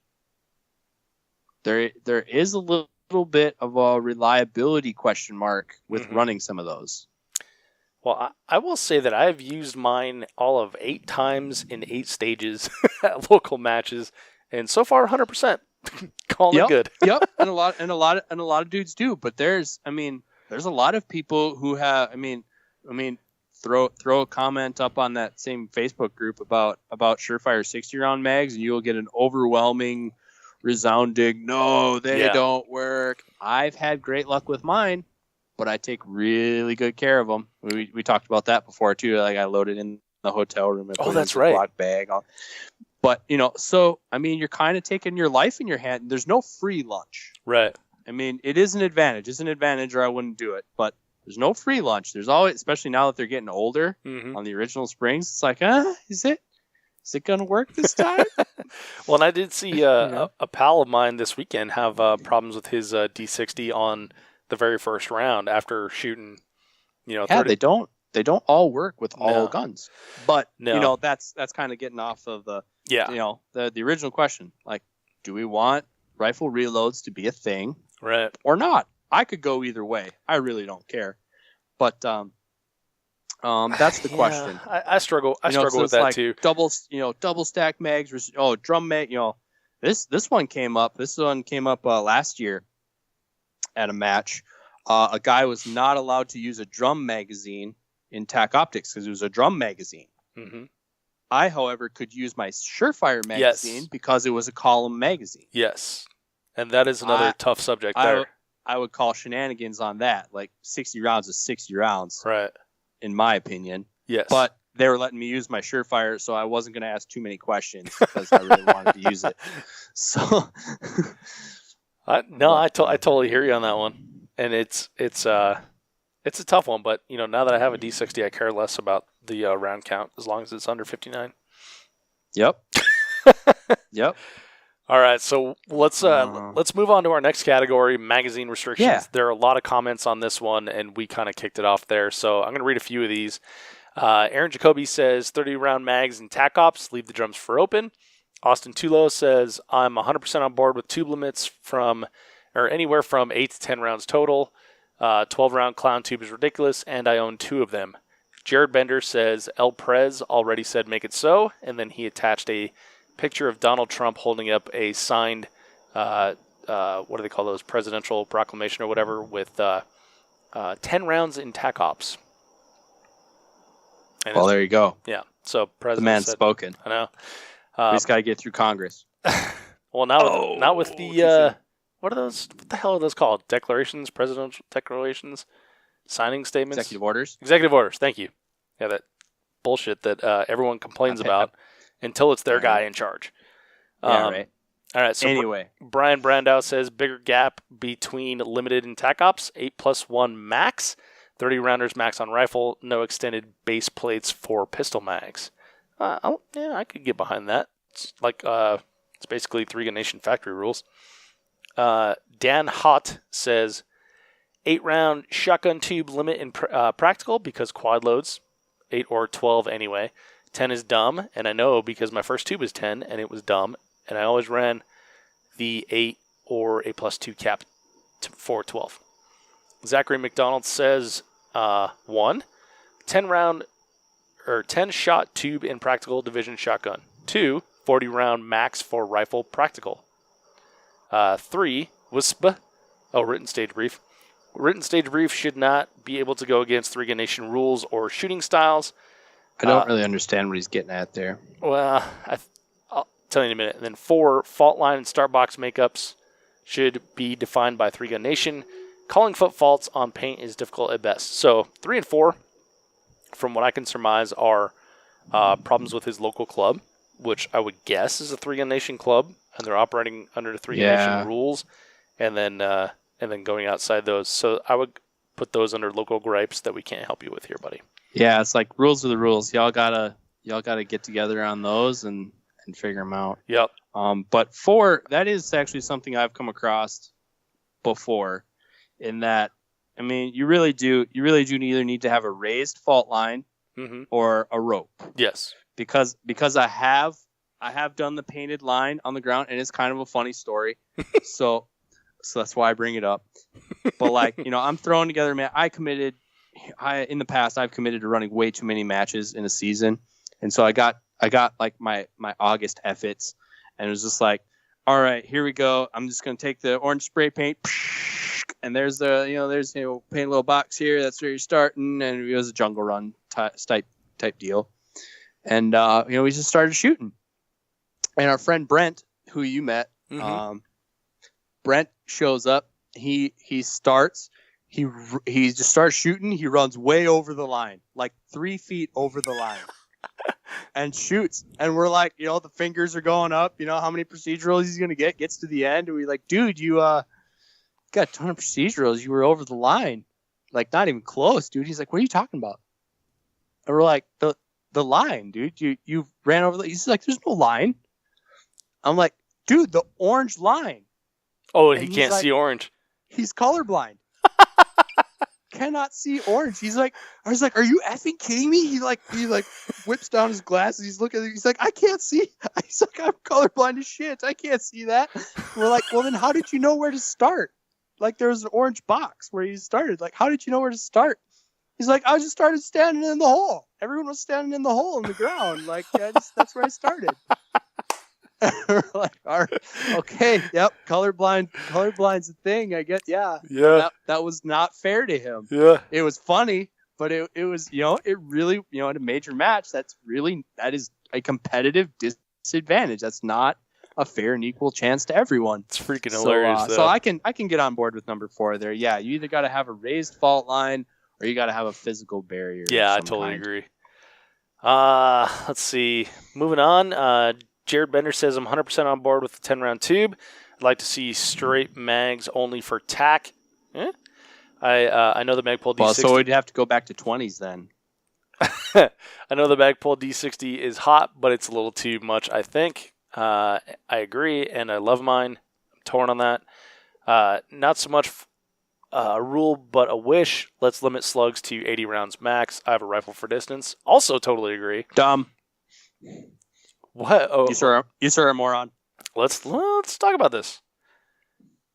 There is a little bit of a reliability question mark with running some of those. Well, I will say that I've used mine all of 8 times in 8 stages at local matches, and so far 100%. Calling it good. Yep, and a lot of dudes do. But there's a lot of people who have. Throw a comment up on that same Facebook group about Surefire 60 round mags, and you'll get an overwhelming, resounding no, they don't work. I've had great luck with mine, but I take really good care of them. We talked about that before too. Like I loaded in the hotel room. And put that's in a right. Ziploc bag. But so you're kind of taking your life in your hand. There's no free lunch. Right. It is an advantage. It's an advantage, or I wouldn't do it. But there's no free lunch. There's always, especially now that they're getting older on the original springs. It's like, is it going to work this time? Well, and I did see a pal of mine this weekend have problems with his D60 on the very first round after shooting. 30. They don't all work with all guns. But No. that's kind of getting off of the the original question. Like, do we want rifle reloads to be a thing, right, or not? I could go either way. I really don't care. But that's the question. I struggle. I struggle with that too. Double stack mags. Drum mag. This one came up. Last year at a match. A guy was not allowed to use a drum magazine in TAC Optics because it was a drum magazine. Mm-hmm. I, however, could use my Surefire magazine because it was a column magazine. Yes, and that is another tough subject there. I would call shenanigans on that. Like 60 rounds is 60 rounds, right? In my opinion. Yes. But they were letting me use my Surefire, so I wasn't going to ask too many questions because I really wanted to use it. So, I totally hear you on that one, and it's a tough one. But now that I have a D60, I care less about the round count as long as it's under 59. Yep. Yep. All right, so let's move on to our next category, magazine restrictions. Yeah. There are a lot of comments on this one, and we kind of kicked it off there. So I'm going to read a few of these. Aaron Jacoby says 30-round mags and TacOps, leave the drums for open. Austin Tulo says, I'm 100% on board with tube limits anywhere from 8 to 10 rounds total. 12-round clown tube is ridiculous, and I own 2 of them. Jared Bender says, El Prez already said make it so, and then he attached a picture of Donald Trump holding up a signed, what do they call those, presidential proclamation or whatever, with 10 rounds in TacOps. Well, there you go. Yeah. So President the man's said, spoken. I know. We just got to get through Congress. Well, not with the what are those? What the hell are those called? Declarations, presidential declarations, signing statements, executive orders. Executive orders. Thank you. Yeah, that bullshit that everyone complains about until it's their guy in charge. Yeah, right. All right. So anyway, Brian Brandow says bigger gap between limited and TacOps, 8+1 max, 30 rounders max on rifle, no extended base plates for pistol mags. I could get behind that. It's like it's basically 3 Nation factory rules. Dan Hott says 8-round shotgun tube limit in practical because quad loads 8 or 12 anyway. 10 is dumb, and I know because my first tube is 10, and it was dumb, and I always ran the 8 or a +2 cap for 12. Zachary McDonald says 1, 10 shot tube in practical division shotgun. 2, 40 round max for rifle practical. 3, WSB, written stage brief. Written stage brief should not be able to go against 3 Gun Nation rules or shooting styles. I don't really understand what he's getting at there. Well, I'll tell you in a minute. And then 4, fault line and start box makeups should be defined by 3 Gun Nation. Calling foot faults on paint is difficult at best. So 3 and 4, from what I can surmise, are problems with his local club, which I would guess is a 3 Gun Nation club, and they're operating under the 3 Gun Nation rules, and then going outside those. So I would put those under local gripes that we can't help you with here, buddy. Yeah, it's like rules are the rules. Y'all gotta get together on those and figure them out. Yep. But 4, that is actually something I've come across before, in that, I mean, you really do either need to have a raised fault line or a rope. Yes. Because I have done the painted line on the ground, and it's kind of a funny story. so that's why I bring it up. But like, I'm throwing together, man. In the past, I've committed to running way too many matches in a season. And so I got like my August efforts, and it was just like, all right, here we go. I'm just going to take the orange spray paint, and there's paint a little box here. That's where you're starting. And it was a jungle run type deal. And, we just started shooting. And our friend Brent, who you met, Brent shows up. He starts. He just starts shooting. He runs way over the line, like 3 feet over the line, and shoots. And we're like, the fingers are going up. How many procedurals he's gonna get? Gets to the end, and we're like, dude, you got a ton of procedurals. You were over the line, like not even close, dude. He's like, what are you talking about? And we're like, the line, dude. You ran over the. He's like, there's no line. I'm like, dude, the orange line. Oh, he can't see orange. He's colorblind. Cannot see orange. I was like, are you effing kidding me? He whips down his glasses. He's looking. He's like, I can't see. He's like, I'm colorblind as shit. I can't see that. We're like, well, then how did you know where to start? Like, there was an orange box where you started. Like, how did you know where to start? He's like, I just started standing in the hole. Everyone was standing in the hole in the ground. Like, that's where I started. We're like, all right, okay, yep, colorblind's a thing, I guess. Yeah. That was not fair to him. Yeah, it was funny, but it was, it really, in a major match, that is a competitive disadvantage. That's not a fair and equal chance to everyone. It's freaking hilarious. So I can get on board with number 4 there. Yeah, you either got to have a raised fault line or you got to have a physical barrier. Yeah, I totally agree. Let's see. Moving on. Jared Bender says, I'm 100% on board with the 10-round tube. I'd like to see straight mags only for TAC. I know the Magpul D60. Well, so we'd have to go back to 20s then. I know the Magpul D60 is hot, but it's a little too much, I think. I agree, and I love mine. I'm torn on that. Not so much a rule, but a wish. Let's limit slugs to 80 rounds max. I have a rifle for distance. Also totally agree. Dumb. What? Oh, you sir are a moron. Let's talk about this.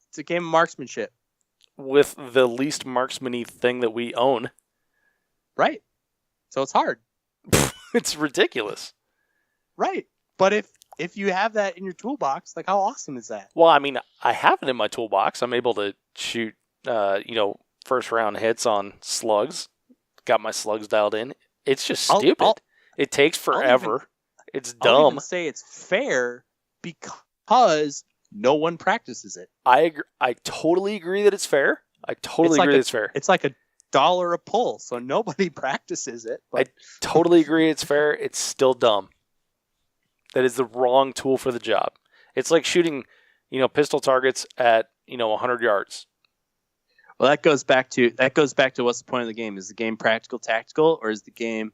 It's a game of marksmanship with the least marksman-y thing that we own. Right. So it's hard. It's ridiculous. Right. But if you have that in your toolbox, like, how awesome is that? Well, I mean, I have it in my toolbox. I'm able to shoot, first round hits on slugs. Got my slugs dialed in. It's just stupid. It takes forever. It's dumb. I'll even say it's fair because no one practices it. I agree. I totally agree that it's fair. It's fair. It's like $1 a pull, so nobody practices it. But I totally agree it's fair. It's still dumb. That is the wrong tool for the job. It's like shooting, pistol targets at, 100 yards. Well, that goes back to what's the point of the game? Is the game practical, tactical, or is the game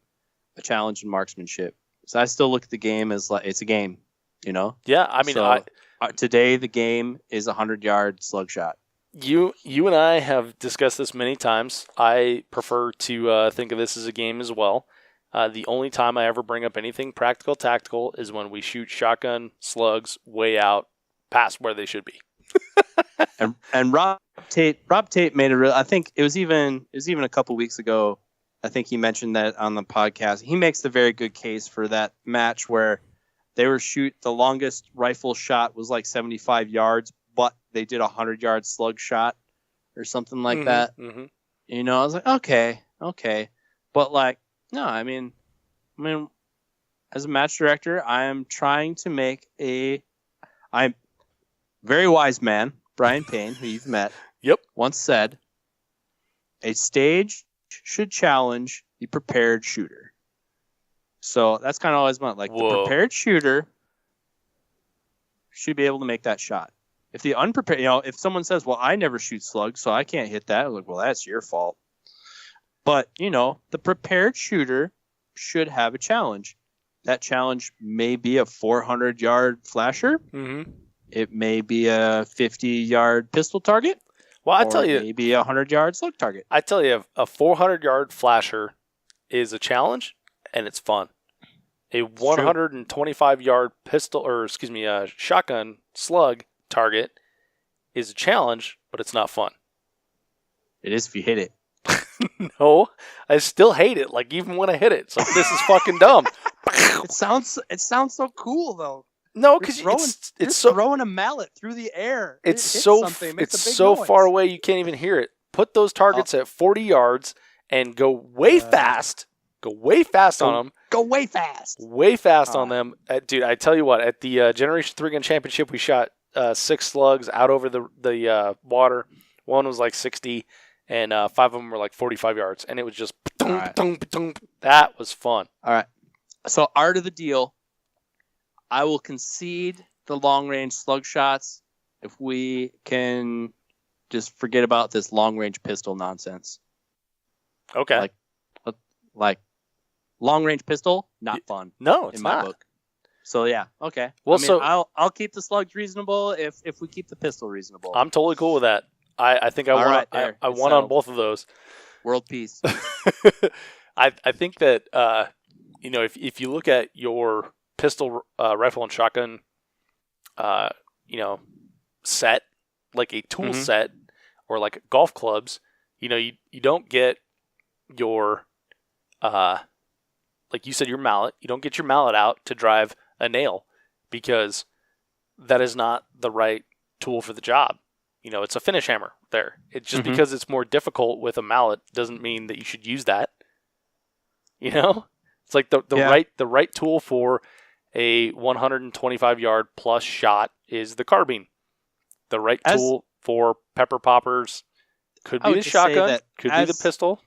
a challenge in marksmanship? So I still look at the game as like it's a game, Yeah, I mean, today the game is a 100-yard slug shot. You and I have discussed this many times. I prefer to think of this as a game as well. The only time I ever bring up anything practical tactical is when we shoot shotgun slugs way out past where they should be. and Rob Tate made I think it was even a couple weeks ago. I think he mentioned that on the podcast. He makes the very good case for that match where they were the longest rifle shot was like 75 yards, but they did a 100-yard slug shot or something like that. Mm-hmm. You know, I was like, okay. But like, no, I mean, as a match director, I am trying to make I'm very wise man, Brian Payne, who you've met, Yep. once said, a stage should challenge the prepared shooter. So that's kind of always meant, like, Whoa. the prepared shooter should be able to make that shot. If the unprepared, if someone says, well, I never shoot slugs, so I can't hit that, I'm like, well, that's your fault. But, the prepared shooter should have a challenge. That challenge may be a 400-yard flasher. Mm-hmm. It may be a 50-yard pistol target. Well, I tell you, maybe a 100-yard slug target. I tell you, a 400-yard flasher is a challenge, and it's fun. A 125-yard shotgun slug target is a challenge, but it's not fun. It is if you hit it. No, I still hate it. Like, even when I hit it, it's like, this is fucking dumb. It sounds so cool though. No, because it's so throwing a mallet through the air. It's so far away you can't even hear it. Put those targets at 40 yards and go way fast. Go way fast on them. Go way fast. Way fast on them, dude. I tell you what, at the Generation 3 Gun Championship, we shot 6 slugs out over the water. One was like 60. And 5 of them were like 45 yards. And it was just... That was fun. All right. So, art of the deal. I will concede the long-range slug shots if we can just forget about this long-range pistol nonsense. Okay. Like long-range pistol, not fun. No, it's in my not. book. So, yeah. Okay. Well, I'll keep the slugs reasonable if we keep the pistol reasonable. I'm totally cool with that. I think I won. Right, I won on both of those. World peace. I think that if you look at your pistol, rifle, and shotgun, set, like a tool set, or like golf clubs, you don't get your like you said, your mallet. You don't get your mallet out to drive a nail because that is not the right tool for the job. It's a finish hammer there. It's just because it's more difficult with a mallet doesn't mean that you should use that. It's like the right tool for a 125-yard plus shot is the carbine. The right tool for pepper poppers could be the shotgun, could be the pistol.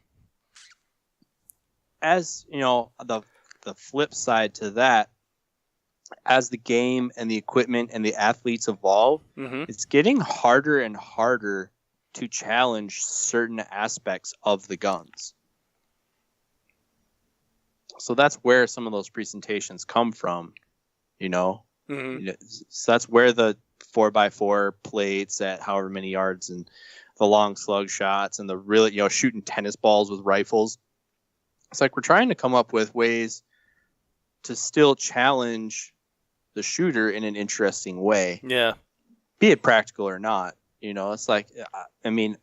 As the flip side to that, as the game and the equipment and the athletes evolve, it's getting harder and harder to challenge certain aspects of the guns. So that's where some of those presentations come from, So that's where the 4x4 plates at however many yards and the long slug shots and the really, shooting tennis balls with rifles. It's like we're trying to come up with ways to still challenge the shooter in an interesting way. Yeah. Be it practical or not. It's like, I mean,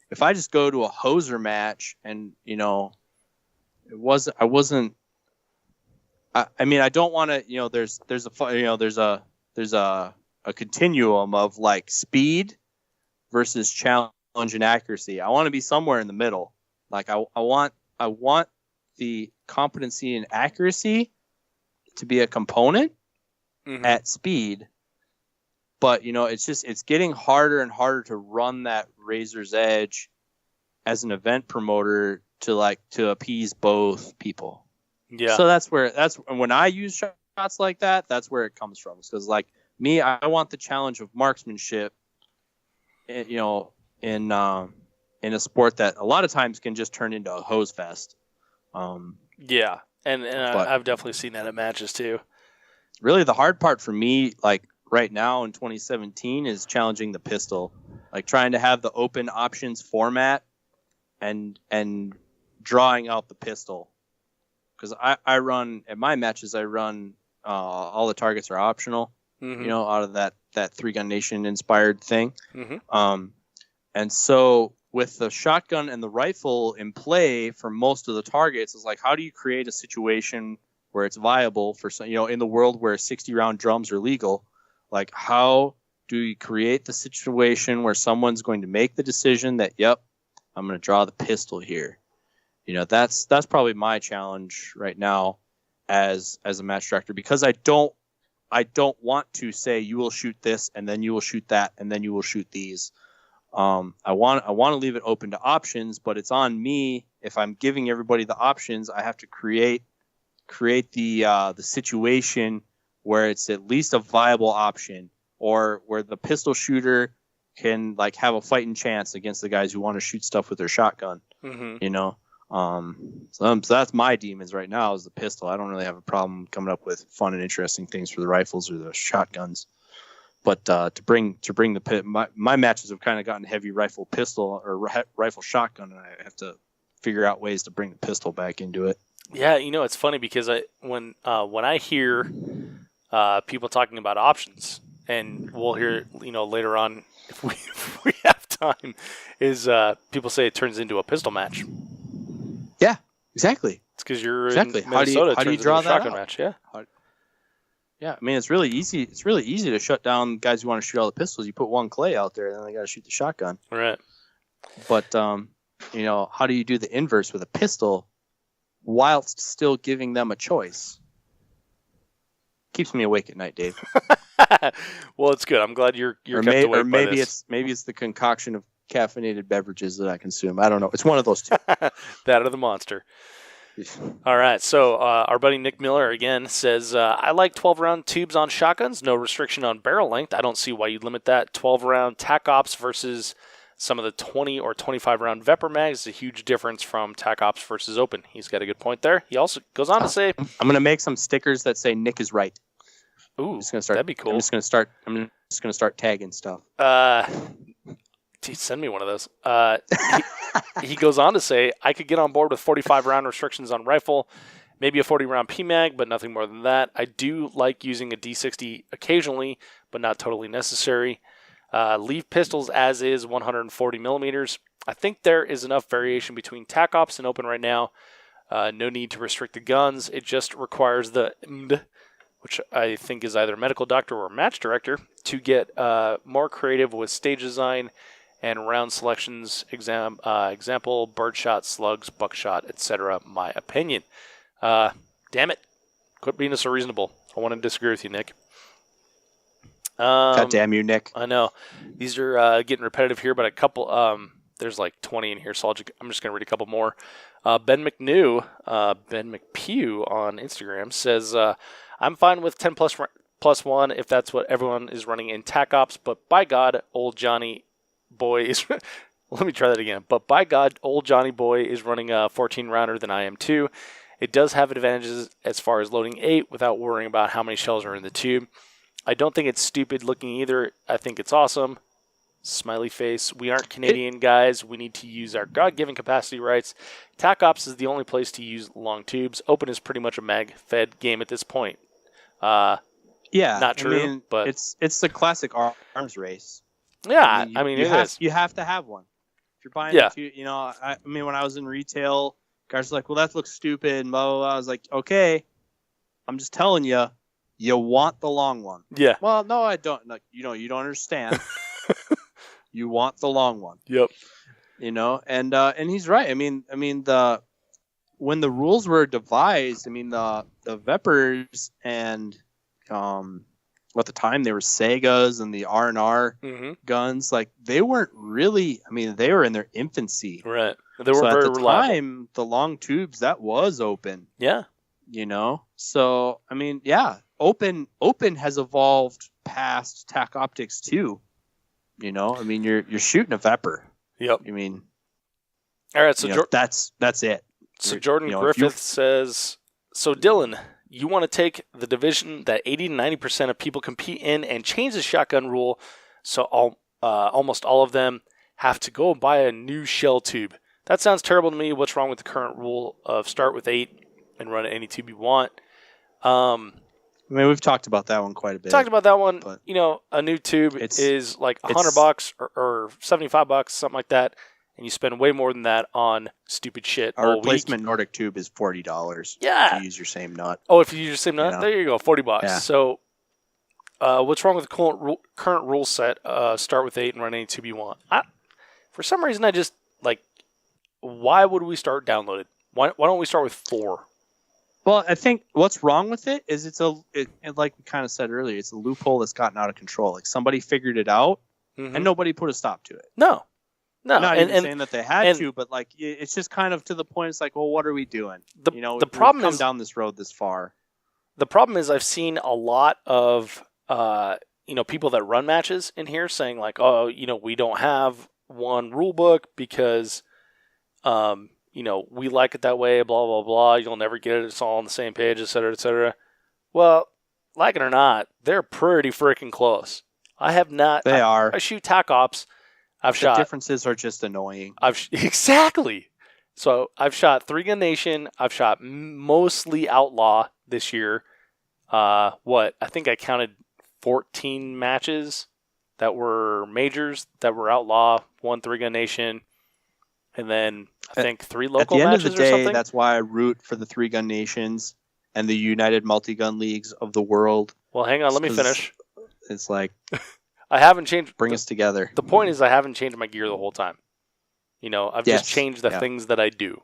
if I just go to a hoser match and, I don't want to, there's a continuum of like speed versus challenge and accuracy. I want to be somewhere in the middle. Like I want the competency and accuracy to be a component at speed, but it's getting harder and harder to run that razor's edge as an event promoter to appease both people. Yeah. So when I use shots like that, that's where it comes from. Because like me, I want the challenge of marksmanship, in a sport that a lot of times can just turn into a hose fest. Yeah, and I've definitely seen that at matches too. Really, the hard part for me, like right now in 2017, is challenging the pistol, like trying to have the open options format and drawing out the pistol. because I run at my matches, I run all the targets are optional. Mm-hmm. Out of that 3-Gun Nation inspired thing. Mm-hmm. And so with the shotgun and the rifle in play for most of the targets, it's like, how do you create a situation where it's viable for some, in the world where 60-round drums are legal? Like, how do you create the situation where someone's going to make the decision that, yep, I'm going to draw the pistol here? That's probably my challenge right now as a match director, because I don't want to say you will shoot this and then you will shoot that and then you will shoot these. I want to leave it open to options, but it's on me. If I'm giving everybody the options, I have to create the situation where it's at least a viable option, or where the pistol shooter can like have a fighting chance against the guys who want to shoot stuff with their shotgun. Mm-hmm. So that's my demons right now, is the pistol. I don't really have a problem coming up with fun and interesting things for the rifles or the shotguns. But to bring the pit, my matches have kind of gotten heavy rifle pistol or rifle shotgun, and I have to figure out ways to bring the pistol back into it. Yeah, it's funny because when I hear people talking about options, and we'll hear later on if we have time, is people say it turns into a pistol match. Yeah, exactly. It's because you're exactly. in Minnesota. How do you draw that shotgun out? Match? Yeah. Yeah, I mean, it's really easy. It's really easy to shut down guys who want to shoot all the pistols. You put one clay out there, and then they got to shoot the shotgun. Right. But how do you do the inverse with a pistol whilst still giving them a choice? Keeps me awake at night, Dave. Well, it's good. I'm glad you're kept awake or by maybe this. maybe it's the concoction of caffeinated beverages that I consume. I don't know. It's one of those two. That or the monster. All right, so our buddy Nick Miller again says, I like 12-round tubes on shotguns, no restriction on barrel length. I don't see why you'd limit that. 12-round TacOps versus some of the 20 or 25-round Vepr mags is a huge difference from TacOps versus open. He's got a good point there. He also goes on to say, I'm going to make some stickers that say Nick is right. ooh, Just gonna start, that'd be cool. I'm just going to start tagging stuff. Send me one of those. He goes on to say, I could get on board with 45-round restrictions on rifle, maybe a 40-round PMag, but nothing more than that. I do like using a D60 occasionally, but not totally necessary. Leave pistols as is, 140 millimeters. I think there is enough variation between TacOps and open right now. No need to restrict the guns. It just requires the MD, which I think is either medical doctor or match director, to get more creative with stage design and round selections, example, birdshot, slugs, buckshot, etc. My opinion. Damn it. Quit being so reasonable. I want to disagree with you, Nick. God damn you, Nick. I know. These are getting repetitive here, but a couple, there's like 20 in here, so I'm just going to read a couple more. Ben McPew on Instagram says, I'm fine with 10 plus 1 if that's what everyone is running in TacOps, but by God, old Johnny Boy is... Let me try that again. But by God, old Johnny Boy is running a 14-rounder than I am too. It does have advantages as far as loading 8 without worrying about how many shells are in the tube. I don't think it's stupid looking either. I think it's awesome. Smiley face. We aren't Canadian guys. We need to use our God-given capacity rights. TacOps is the only place to use long tubes. Open is pretty much a mag-fed game at this point. Yeah, not true, but it's the classic arms race. Yeah, you have to have one. If you're buying, I mean, when I was in retail, guys were like, "Well, that looks stupid," and blah blah blah. I was like, "Okay, I'm just telling you, you want the long one." Yeah. Well, no, I don't. Like, you don't understand. You want the long one. Yep. And he's right. I mean, when the rules were devised, I mean, the Veprs and at the time they were Segas and the R&R guns, like they weren't really, I mean, they were in their infancy. Right. They were very at the time, the long tubes, that was open. Yeah. So I mean, yeah, open has evolved past TAC optics too. I mean, you're shooting a Vepr. Yep. I mean, all right, so that's it. So Jordan Griffith says, so Dylan, you want to take the division that 80 to 90% of people compete in and change the shotgun rule so almost all of them have to go and buy a new shell tube. That sounds terrible to me. What's wrong with the current rule of start with 8 and run any tube you want. I mean, we've talked about that one quite a bit. Talked about that one. But A new tube is like $100 or $75, something like that, and you spend way more than that on stupid shit. Our all replacement week. Nordic tube is $40. Yeah. If you use your same nut. Oh, if you use your same nut, there you go, $40. Yeah. So, what's wrong with the current rule set? Start with 8 and run any tube you want. For some reason, I just like. Why would we start downloaded? Why don't we start with 4? Well, I think what's wrong with it is like we kind of said earlier, it's a loophole that's gotten out of control. Like somebody figured it out, and nobody put a stop to it. No. Not even saying that they had to, but like it's just kind of to the point. It's like, well, what are we doing? The problem we've come is down this road this far. The problem is I've seen a lot of people that run matches in here saying like, oh, we don't have one rule book because we like it that way, blah, blah, blah. You'll never get it. It's all on the same page, et cetera, et cetera. Well, like it or not, they're pretty freaking close. I have not. They are. I shoot TacOps. The differences are just annoying. Exactly. So I've shot 3-Gun Nation. I've shot mostly Outlaw this year. I think I counted 14 matches that were majors that were Outlaw, 1 3-Gun Nation. And then I think 3 local matches or something. At the end of the day, that's why I root for the 3-Gun Nations and the United Multi-Gun Leagues of the world. Well, hang on. Let me finish. It's like... I haven't changed... Bring us together. The point is I haven't changed my gear the whole time. I've just changed the things that I do.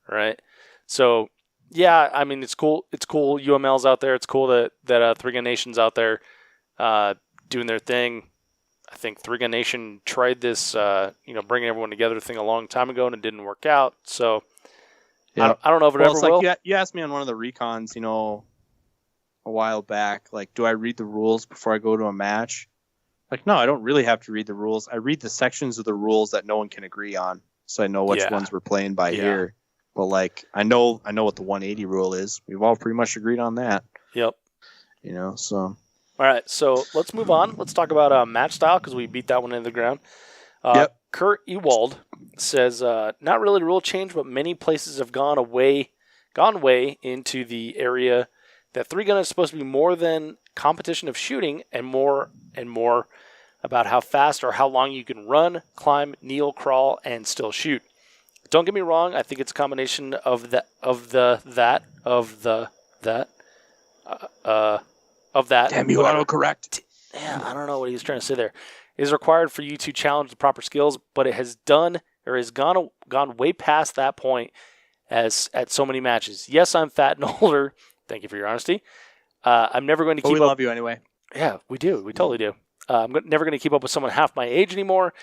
Right? So, yeah, I mean, it's cool. It's cool UML's out there. It's cool that 3-Gun Nation's out there doing their thing. I think 3-Gun Nation tried this, bringing everyone together thing a long time ago, and it didn't work out. So I don't know if it ever will. You asked me on one of the recons, a while back, like, do I read the rules before I go to a match? Like, no, I don't really have to read the rules. I read the sections of the rules that no one can agree on, so I know which ones we're playing by here. But like, I know what the 180 rule is. We've all pretty much agreed on that. Yep. So. All right, so let's move on. Let's talk about match style because we beat that one into the ground. Kurt Ewald says, not really a rule change, but many places have gone way into the area that 3-gun is supposed to be more than competition of shooting and more about how fast or how long you can run, climb, kneel, crawl, and still shoot. Don't get me wrong. I think it's a combination of that. Damn you, autocorrect. Yeah, I don't know what he was trying to say there. Is required for you to challenge the proper skills, but it has gone way past that point as at so many matches. Yes, I'm fat and older. Thank you for your honesty. I'm never going to keep up. We love you anyway. Yeah, we do. We totally do. I'm never going to keep up with someone half my age anymore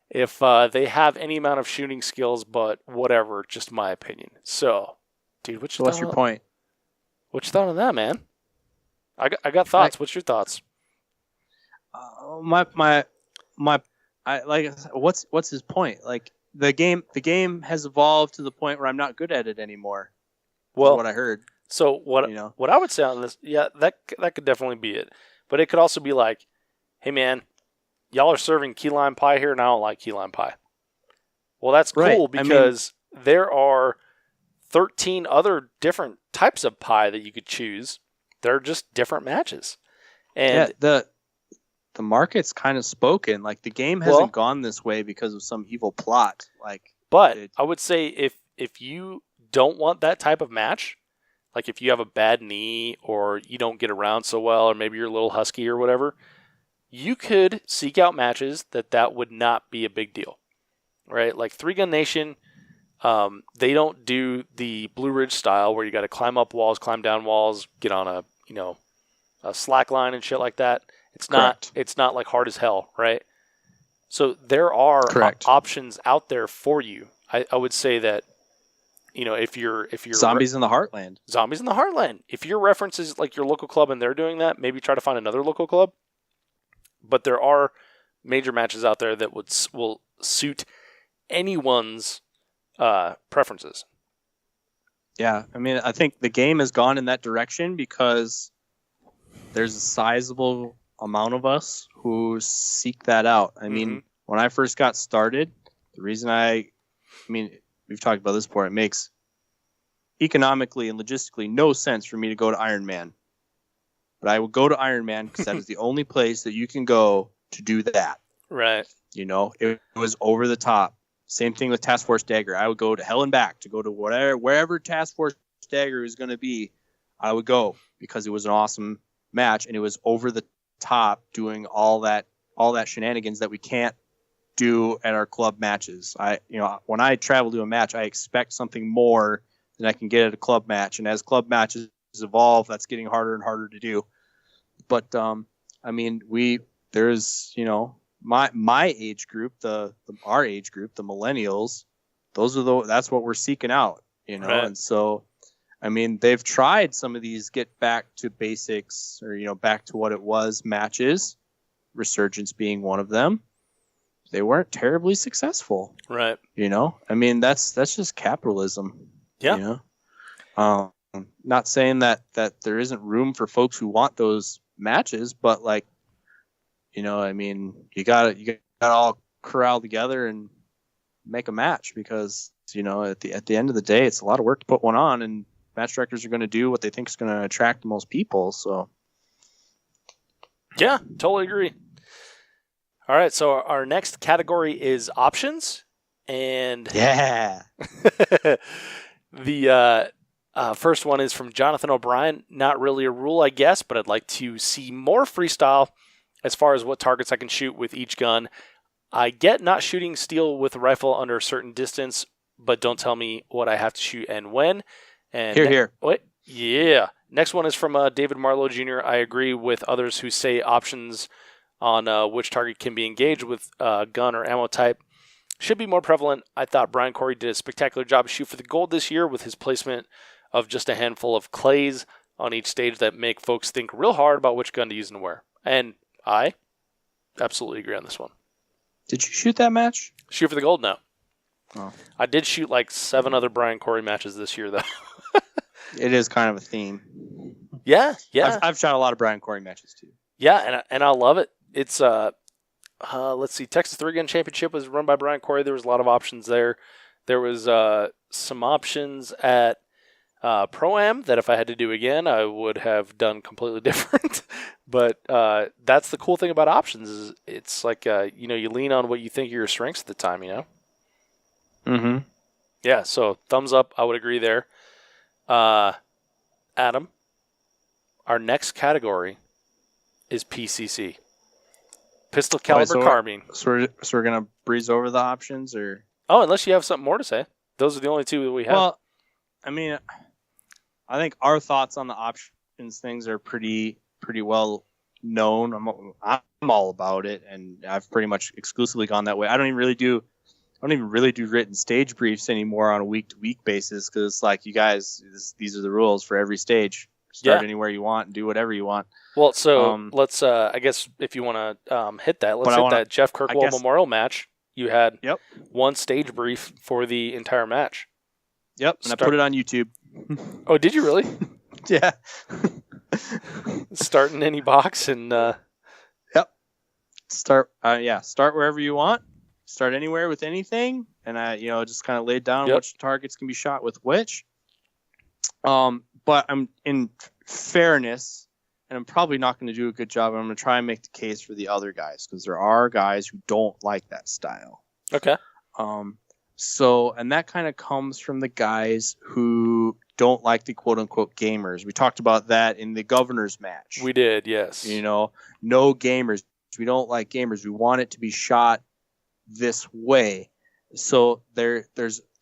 if they have any amount of shooting skills, but whatever, just my opinion. So, dude, what's your point? What you thought on that, man? I got thoughts. What's your thoughts? What's his point? Like the game has evolved to the point where I'm not good at it anymore. Well, what I heard. So what I would say on this, that could definitely be it. But it could also be like, hey man, y'all are serving key lime pie here, and I don't like key lime pie. Well, that's cool because there are 13 other different types of pie that you could choose. They're just different matches. And the market's kind of spoken. Like the game hasn't gone this way because of some evil plot. But I would say if you don't want that type of match, like if you have a bad knee or you don't get around so well, or maybe you're a little husky or whatever, you could seek out matches that would not be a big deal, right? Like 3-Gun Nation, they don't do the Blue Ridge style where you got to climb up walls, climb down walls, get on a slack line and shit like that. It's not like hard as hell, right? So there are options out there for you. I would say that, if you're Zombies in the Heartland. Zombies in the Heartland. If your reference is like your local club and they're doing that, maybe try to find another local club. But there are major matches out there that will suit anyone's preferences. Yeah, I mean, I think the game has gone in that direction because there's a sizable amount of us who seek that out. I mean, when I first got started, the reason we've talked about this before, it makes economically and logistically no sense for me to go to Iron Man. But I would go to Iron Man because that is the only place that you can go to do that. Right. You know, it was over the top. Same thing with Task Force Dagger. I would go to hell and back to go to wherever Task Force Dagger was going to be. I would go because it was an awesome match and it was over the top, doing all that shenanigans that we can't do at our club matches. When I travel to a match, I expect something more than I can get at a club match. And as club matches evolve, that's getting harder and harder to do. But there's my age group, our age group, the millennials. That's what we're seeking out, Right. And so, they've tried some of these get back to basics or back to what it was matches. Resurgence being one of them. They weren't terribly successful. Right. That's just capitalism. Yeah. Not saying that there isn't room for folks who want those matches, but you got all corral together and make a match because at the end of the day, it's a lot of work to put one on, and match directors are going to do what they think is going to attract the most people. So, yeah, totally agree. All right, so our next category is options, and yeah, the first one is from Jonathan O'Brien. Not really a rule, I guess, but I'd like to see more freestyle as far as what targets I can shoot with each gun. I get not shooting steel with a rifle under a certain distance, but don't tell me what I have to shoot and when. And here. What? Yeah. Next one is from David Marlowe Jr. I agree with others who say options on which target can be engaged with gun or ammo type should be more prevalent. I thought Brian Corey did a spectacular job shoot for the gold this year with his placement of just a handful of clays on each stage that make folks think real hard about which gun to use and where. And I absolutely agree on this one. Did you shoot that match? Shoot for the gold? No. Oh. I did shoot 7 other Brian Corey matches this year, though. It is kind of a theme. Yeah. I've shot a lot of Brian Corey matches too. Yeah, and I love it. It's let's see, Texas 3-Gun Championship was run by Brian Corey. There was a lot of options there. There was some options at Pro-Am that if I had to do again, I would have done completely different. But that's the cool thing about options is it's you lean on what you think are your strengths at the time, Mm-hmm. Yeah, so thumbs up. I would agree there. Adam, our next category is PCC. Pistol caliber carbine. So we're going to breeze over the options or? Oh, unless you have something more to say. Those are the only two that we have. Well, I think our thoughts on the options things are pretty well known. I'm all about it, and I've pretty much exclusively gone that way. I don't even really do written stage briefs anymore on a week-to-week basis because it's you guys, these are the rules for every stage. Start anywhere you want and do whatever you want. Well, so let's, I guess if you want to hit that, let's hit that Jeff Kirkwall Memorial match. You had one stage brief for the entire match. Yep, and I put it on YouTube. Oh, did you really? Yeah. Start in any box and... Yep. Start wherever you want. Start anywhere with anything. And I, just kind of laid down which targets can be shot with which. But I'm in fairness, and I'm probably not going to do a good job. I'm going to try and make the case for the other guys because there are guys who don't like that style. Okay. And that kind of comes from the guys who don't like the quote unquote gamers. We talked about that in the governor's match. We did, yes. No gamers. We don't like gamers. We want it to be shot this way. So there's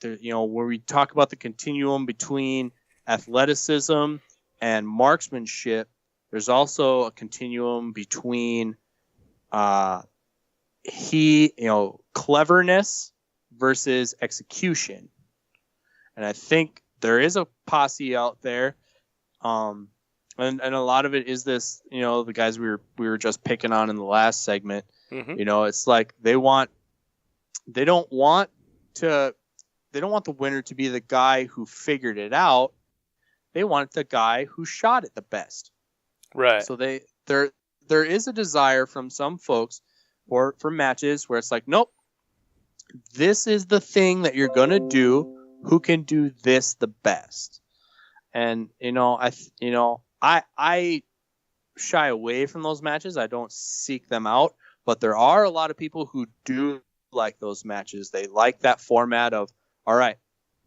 where we talk about the continuum between athleticism and marksmanship, there's also a continuum between cleverness versus execution. And I think there is a posse out there, and a lot of it is this, the guys we were just picking on in the last segment. Mm-hmm. It's they don't want the winner to be the guy who figured it out. They want the guy who shot it the best. Right. So there is a desire from some folks for matches where it's nope, this is the thing that you're going to do who can do this the best. And I shy away from those matches. I don't seek them out, but there are a lot of people who do like those matches. They like that format of, all right,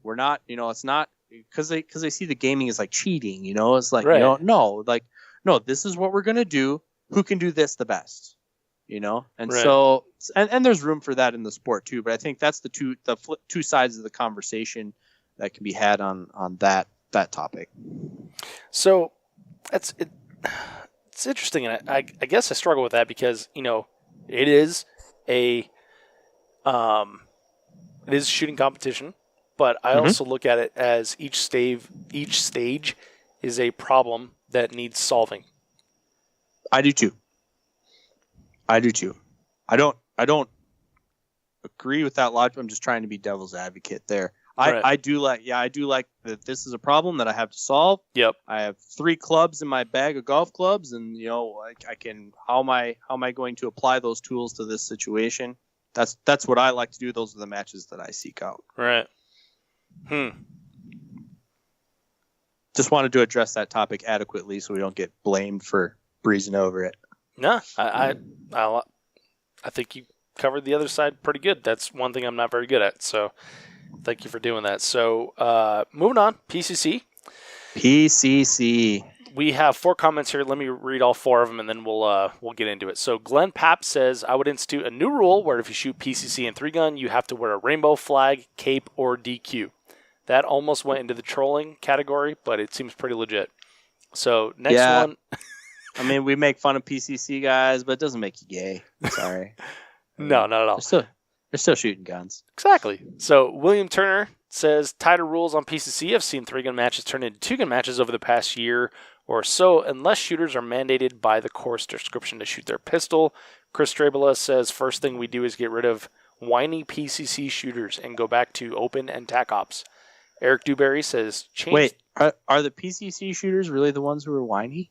we're not, it's not because they see the gaming as like cheating, it's like, right. No, this is what we're going to do. Who can do this the best, and right. so, and there's room for that in the sport too, but I think that's the two sides of the conversation that can be had on that topic. So it's interesting. And I guess I struggle with that because, it is a shooting competition, but I also look at it as each stage is a problem that needs solving. I do too. I don't agree with that logic. I'm just trying to be devil's advocate there. Right. I do like that this is a problem that I have to solve. Yep. I have 3 clubs in my bag of golf clubs, and I can how am I going to apply those tools to this situation? That's what I like to do. Those are the matches that I seek out. Right. Just wanted to address that topic adequately so we don't get blamed for breezing over it. No, I think you covered the other side pretty good. That's one thing I'm not very good at. So thank you for doing that. So moving on, PCC. We have 4 comments here. Let me read all 4 of them, and then we'll get into it. So Glenn Papp says, I would institute a new rule where if you shoot PCC and 3-gun, you have to wear a rainbow flag, cape, or DQ. That almost went into the trolling category, but it seems pretty legit. So next one. I mean, we make fun of PCC guys, but it doesn't make you gay. Sorry. No, not at all. They're still shooting guns. Exactly. So William Turner says, tighter rules on PCC. I've seen 3-gun matches turn into 2-gun matches over the past year or so, unless shooters are mandated by the course description to shoot their pistol. Chris Strabela says, first thing we do is get rid of whiny PCC shooters and go back to open and TacOps. Eric Dewberry says, change... Wait, are the PCC shooters really the ones who are whiny?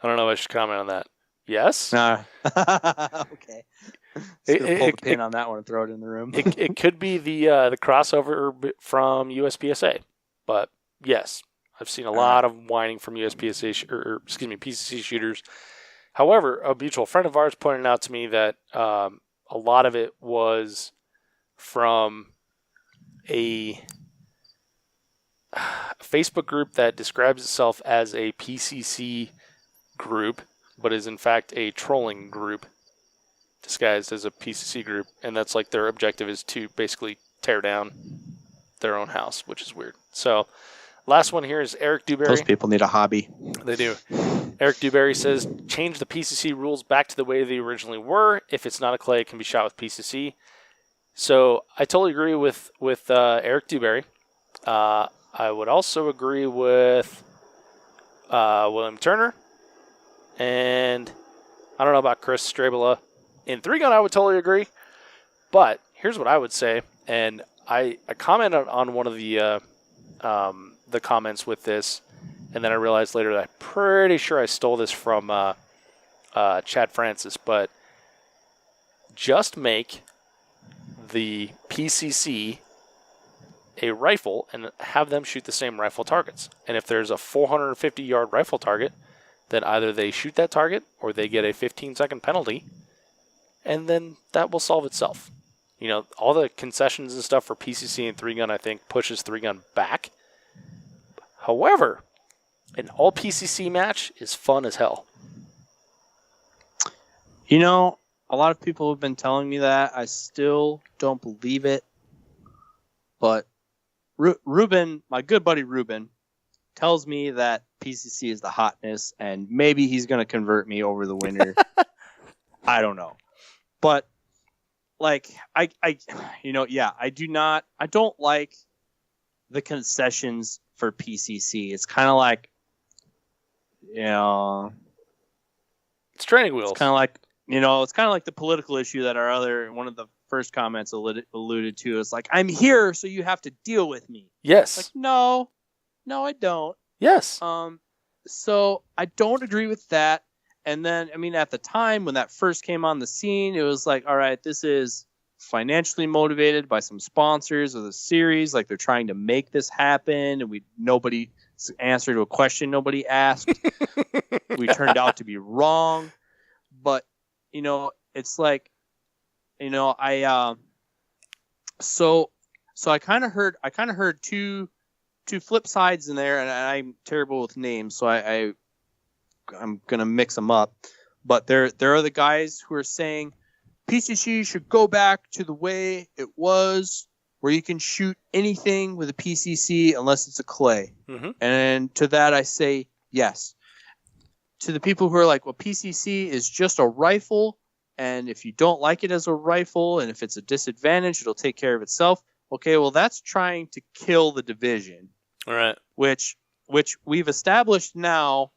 I don't know if I should comment on that. Yes? Nah. Okay. Pull the pin on that one and throw it in the room. It could be the crossover from USPSA, but yes, I've seen a lot of whining from PCC shooters. However, a mutual friend of ours pointed out to me that a lot of it was from a Facebook group that describes itself as a PCC group, but is in fact a trolling group disguised as a PCC group, and that's like their objective is to basically tear down their own house, which is weird. So last one here is Eric Dewberry. Those people need a hobby. They do. Eric Dewberry says, change the PCC rules back to the way they originally were. If it's not a clay, it can be shot with PCC. So I totally agree with Eric Dewberry. I would also agree with William Turner. And I don't know about Chris Strabela. In 3-gun, I would totally agree. But here's what I would say. And I commented on one of the comments with this. And then I realized later that I'm pretty sure I stole this from Chad Francis. But just make the PCC a rifle and have them shoot the same rifle targets. And if there's a 450-yard rifle target, then either they shoot that target or they get a 15-second penalty, and then that will solve itself. All the concessions and stuff for PCC and 3-gun, I think, pushes 3-gun back. However, an all PCC match is fun as hell. A lot of people have been telling me that. I still don't believe it. But Ruben, my good buddy Ruben, tells me that PCC is the hotness, and maybe he's going to convert me over the winter. I don't know. But, I don't like the concessions for PCC. It's kind of like, it's training wheels. It's kind of like, it's kind of like the political issue that one of the first comments alluded to. It's like, I'm here, so you have to deal with me. Yes. Like, no, I don't. Yes. So I don't agree with that. And then, at the time when that first came on the scene, it was like, all right, this is financially motivated by some sponsors of the series, like they're trying to make this happen, and nobody's answer to a question nobody asked. We turned out to be wrong, but it's like, so I kind of heard two flip sides in there, and I'm terrible with names, so I'm gonna mix them up. But there are the guys who are saying PCC should go back to the way it was, where you can shoot anything with a PCC unless it's a clay. Mm-hmm. And to that I say yes. To the people who are like, well, PCC is just a rifle, and if you don't like it as a rifle, and if it's a disadvantage, it'll take care of itself. Okay, well, that's trying to kill the division. All right. Which we've established now,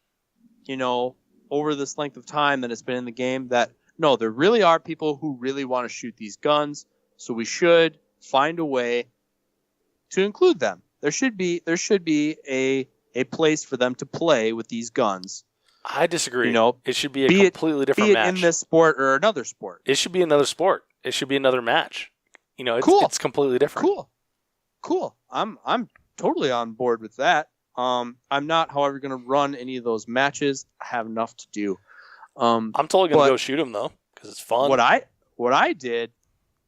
over this length of time that it's been in the game, that no, there really are people who really want to shoot these guns, so we should find a way to include them. There should be a place for them to play with these guns. I disagree. It should be a completely different match. Be it in this sport or another sport. It should be another sport. It should be another match. Cool. It's completely different. Cool. I'm totally on board with that. I'm not, however, going to run any of those matches. I have enough to do. I'm totally going to go shoot them, though, because it's fun. What I did,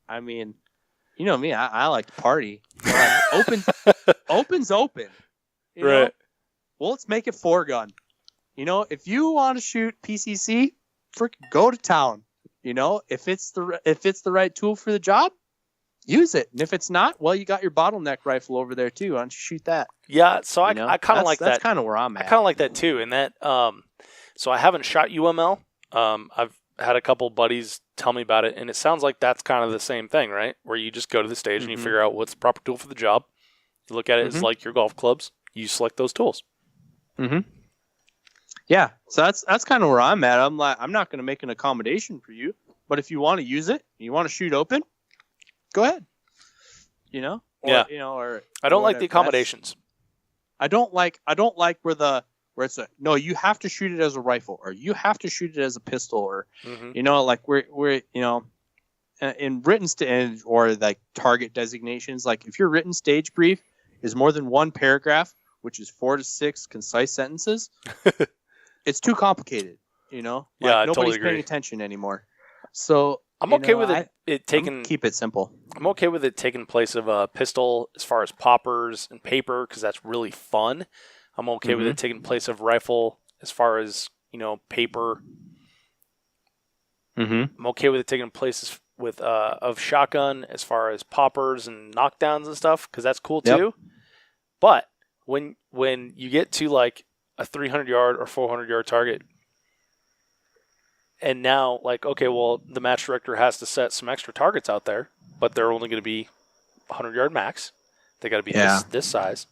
I mean, you know me, I like to party. Open's open. Right. Well, let's make it 4-gun. If you want to shoot PCC, freaking go to town. If it's the right tool for the job, use it. And if it's not, well, you got your bottleneck rifle over there too. Why don't you shoot that? Yeah, so I kind of like that. That's kind of where I'm at. I kind of like that too. And that, so I haven't shot UML. I've had a couple buddies tell me about it, and it sounds like that's kind of the same thing, right? Where you just go to the stage and you figure out what's the proper tool for the job. You look at it as like your golf clubs. You select those tools. Mm-hmm. Yeah, so that's kind of where I'm at. I'm not going to make an accommodation for you, but if you want to use it, you want to shoot open, go ahead. Or I don't like the accommodations. I don't like where it's no, you have to shoot it as a rifle, or you have to shoot it as a pistol, or like we're in written or like target designations. Like if your written stage brief is more than one paragraph, which is 4 to 6 concise sentences. It's too complicated, Yeah, I nobody's totally agree. paying attention anymore. So I'm okay with it taking. Keep it simple. I'm okay with it taking place of a pistol as far as poppers and paper, because that's really fun. I'm okay with it taking place of rifle as far as paper. Mm-hmm. I'm okay with it taking place with of shotgun as far as poppers and knockdowns and stuff, because that's cool too. But when you get to like a 300-yard or 400-yard target, and now okay, well, the match director has to set some extra targets out there, but they're only going to be 100-yard max. They got to be this size.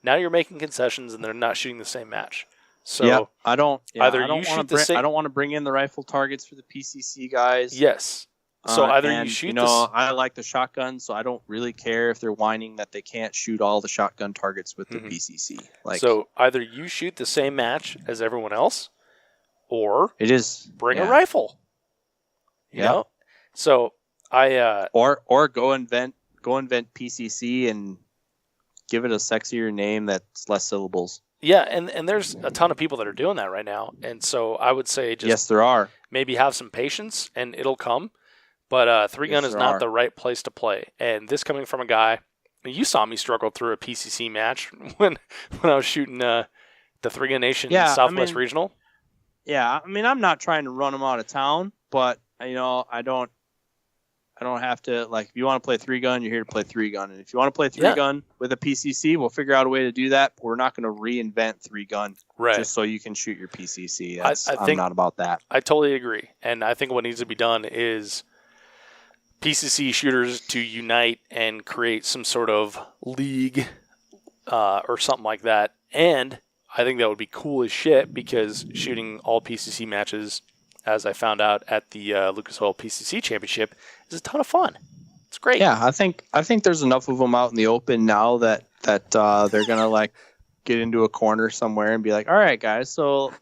Now you're making concessions, and they're not shooting the same match. So I don't want to bring in the rifle targets for the PCC guys. Yes. So either you shoot I like the shotgun, so I don't really care if they're whining that they can't shoot all the shotgun targets with the PCC. So either you shoot the same match as everyone else, or bring a rifle. You know? So I or go invent PCC and give it a sexier name that's less syllables. Yeah, and there's a ton of people that are doing that right now, and so I would say yes, there are. Maybe have some patience, and it'll come. But 3-gun is not the right place to play. And this coming from a guy, you saw me struggle through a PCC match when I was shooting the 3-gun Nation Southwest Regional. Yeah, I'm not trying to run them out of town, but I don't have to, if you want to play 3-gun, you're here to play 3-gun. And if you want to play 3-gun with a PCC, we'll figure out a way to do that. But we're not going to reinvent 3-gun just so you can shoot your PCC. I'm not about that. I totally agree. And I think what needs to be done is PCC shooters to unite and create some sort of league or something like that. And I think that would be cool as shit, because shooting all PCC matches, as I found out at the Lucas Oil PCC Championship, is a ton of fun. It's great. Yeah, I think there's enough of them out in the open now that they're gonna get into a corner somewhere and be like, all right, guys, so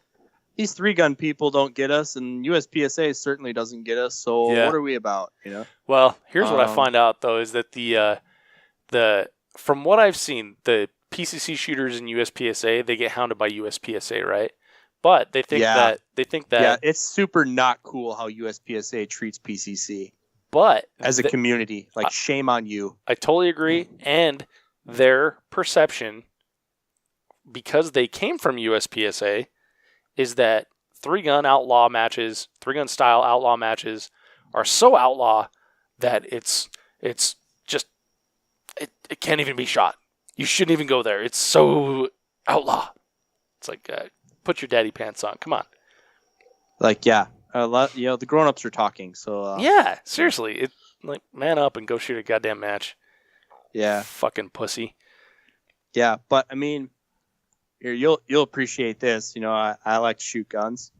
these 3-gun people don't get us, and USPSA certainly doesn't get us. So what are we about? Well, here's what I find out though is that the from what I've seen, the PCC shooters in USPSA, they get hounded by USPSA, right? But they think that it's super not cool how USPSA treats PCC. But as a community, like shame on you. I totally agree, and their perception, because they came from USPSA, is that 3-gun style outlaw matches are so outlaw that it can't even be shot. You shouldn't even go there. It's so outlaw. It's like, put your daddy pants on. Come on. Like, the grown-ups are talking. So yeah, seriously, man up and go shoot a goddamn match. Yeah, fucking pussy. Yeah, but I mean, here you'll appreciate this. I like to shoot guns.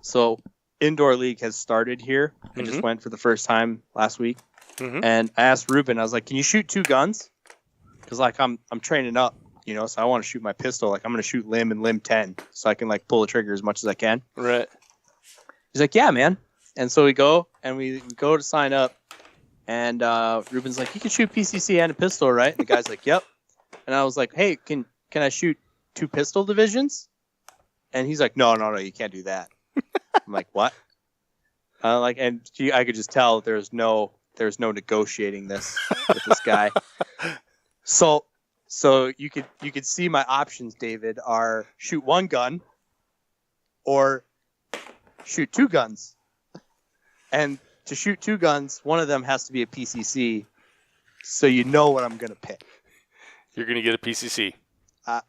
So indoor league has started here. I just went for the first time last week, and I asked Ruben. I was like, "Can you shoot 2 guns?" Because I'm training up, so I want to shoot my pistol. Like I'm going to shoot limb and limb 10, so I can pull the trigger as much as I can. Right. He's like, "Yeah, man." And so we go to sign up, and Ruben's like, "You can shoot PCC and a pistol, right?" And the guy's like, "Yep." And I was like, "Hey, can I shoot 2 pistol divisions?" And he's like, no, you can't do that. I'm like, what? I could just tell there's no negotiating this with this guy. So you could see my options, David, are shoot 1 gun or shoot 2 guns. And to shoot 2 guns, one of them has to be a PCC. So you know what I'm gonna pick. You're gonna get a PCC.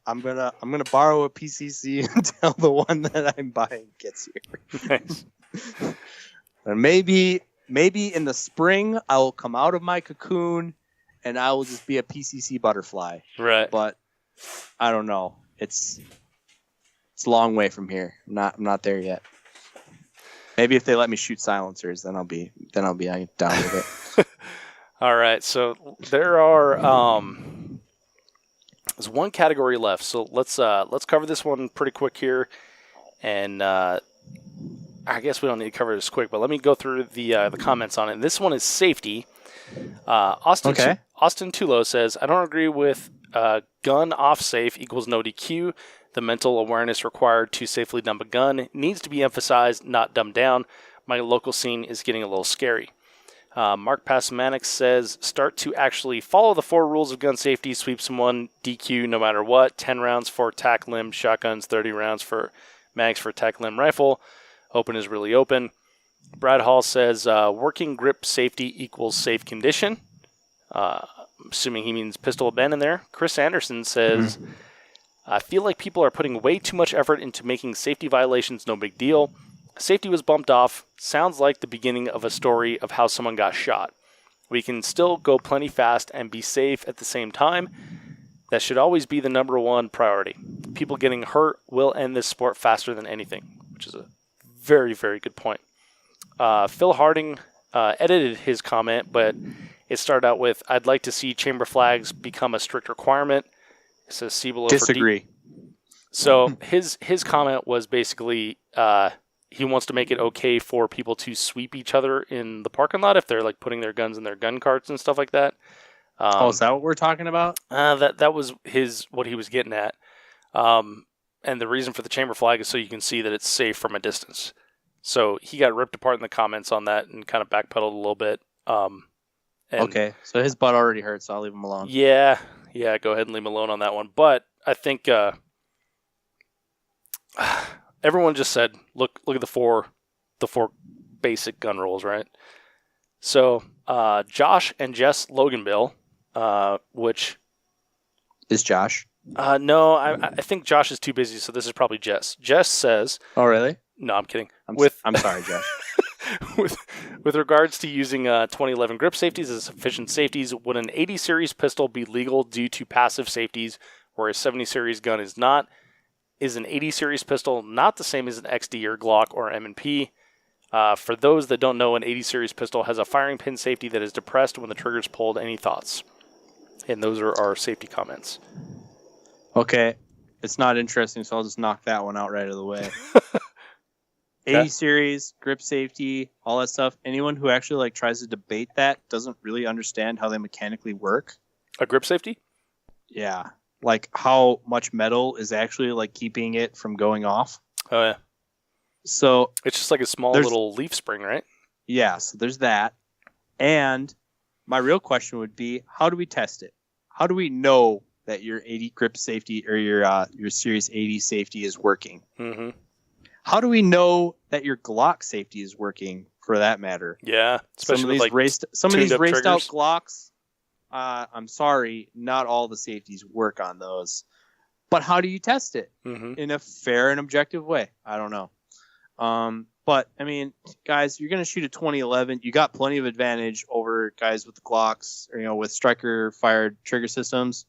I'm gonna borrow a PCC until the one that I'm buying gets here. Nice. And maybe in the spring I will come out of my cocoon and I will just be a PCC butterfly. Right. But I don't know. It's a long way from here. I'm not there yet. Maybe if they let me shoot silencers, then I'll be down with it. All right. So there are there's one category left, so let's cover this one pretty quick here, and I guess we don't need to cover this quick, but let me go through the comments on it. This one is safety. Austin Tulo says, I don't agree with gun off safe equals no DQ. The mental awareness required to safely dump a gun needs to be emphasized, not dumbed down. My local scene is getting a little scary. Mark Pasmanic says, start to actually follow the 4 rules of gun safety, sweep someone, DQ no matter what, 10 rounds for tack limb shotguns, 30 rounds for mags for tack limb rifle. Open is really open. Brad Hall says, working grip safety equals safe condition. Assuming he means pistol abandon there. Chris Anderson says, I feel like people are putting way too much effort into making safety violations no big deal. Safety was bumped off. Sounds like the beginning of a story of how someone got shot. We can still go plenty fast and be safe at the same time. That should always be the number 1 priority. People getting hurt will end this sport faster than anything, which is a very, very good point. Phil Harding edited his comment, but it started out with, I'd like to see chamber flags become a strict requirement. It says see below. Disagree. So his comment was basically he wants to make it okay for people to sweep each other in the parking lot if they're putting their guns in their gun carts and stuff like that. Is that what we're talking about? That was what he was getting at. And the reason for the chamber flag is so you can see that it's safe from a distance. So he got ripped apart in the comments on that and kind of backpedaled a little bit. Okay, so his butt already hurts, so I'll leave him alone. Yeah, go ahead and leave him alone on that one. But I think everyone just said, look at the four basic gun rules, right? So Josh and Jess Loganville, which is Josh? No, I think Josh is too busy, so this is probably Jess. Jess says, "Oh, really? No, I'm kidding." I'm sorry, Josh. with regards to using 2011 grip safeties as sufficient safeties, would an 80 series pistol be legal due to passive safeties, where a 70 series gun is not? Is an 80 series pistol not the same as an XD or Glock or M&P? For those that don't know, an 80 series pistol has a firing pin safety that is depressed when the trigger is pulled. Any thoughts? And those are our safety comments. Okay, it's not interesting, so I'll just knock that one out right out of the way. 80 series, grip safety, all that stuff. Anyone who actually like tries to debate that doesn't really understand how they mechanically work. A grip safety? Yeah. Like how much metal is actually like keeping it from going off. Oh, yeah. So it's just like a small little leaf spring, right? Yeah, so there's that. And my real question would be, how do we test it? How do we know that your 80 grip safety or your Series 80 safety is working? Mm-hmm. How do we know that your Glock safety is working, for that matter? Yeah, especially some of these raced out Glocks. I'm sorry, not all the safeties work on those. But how do you test it in a fair and objective way? I don't know. But I mean, guys, you're going to shoot a 2011. You got plenty of advantage over guys with the Glocks, or, with striker fired trigger systems.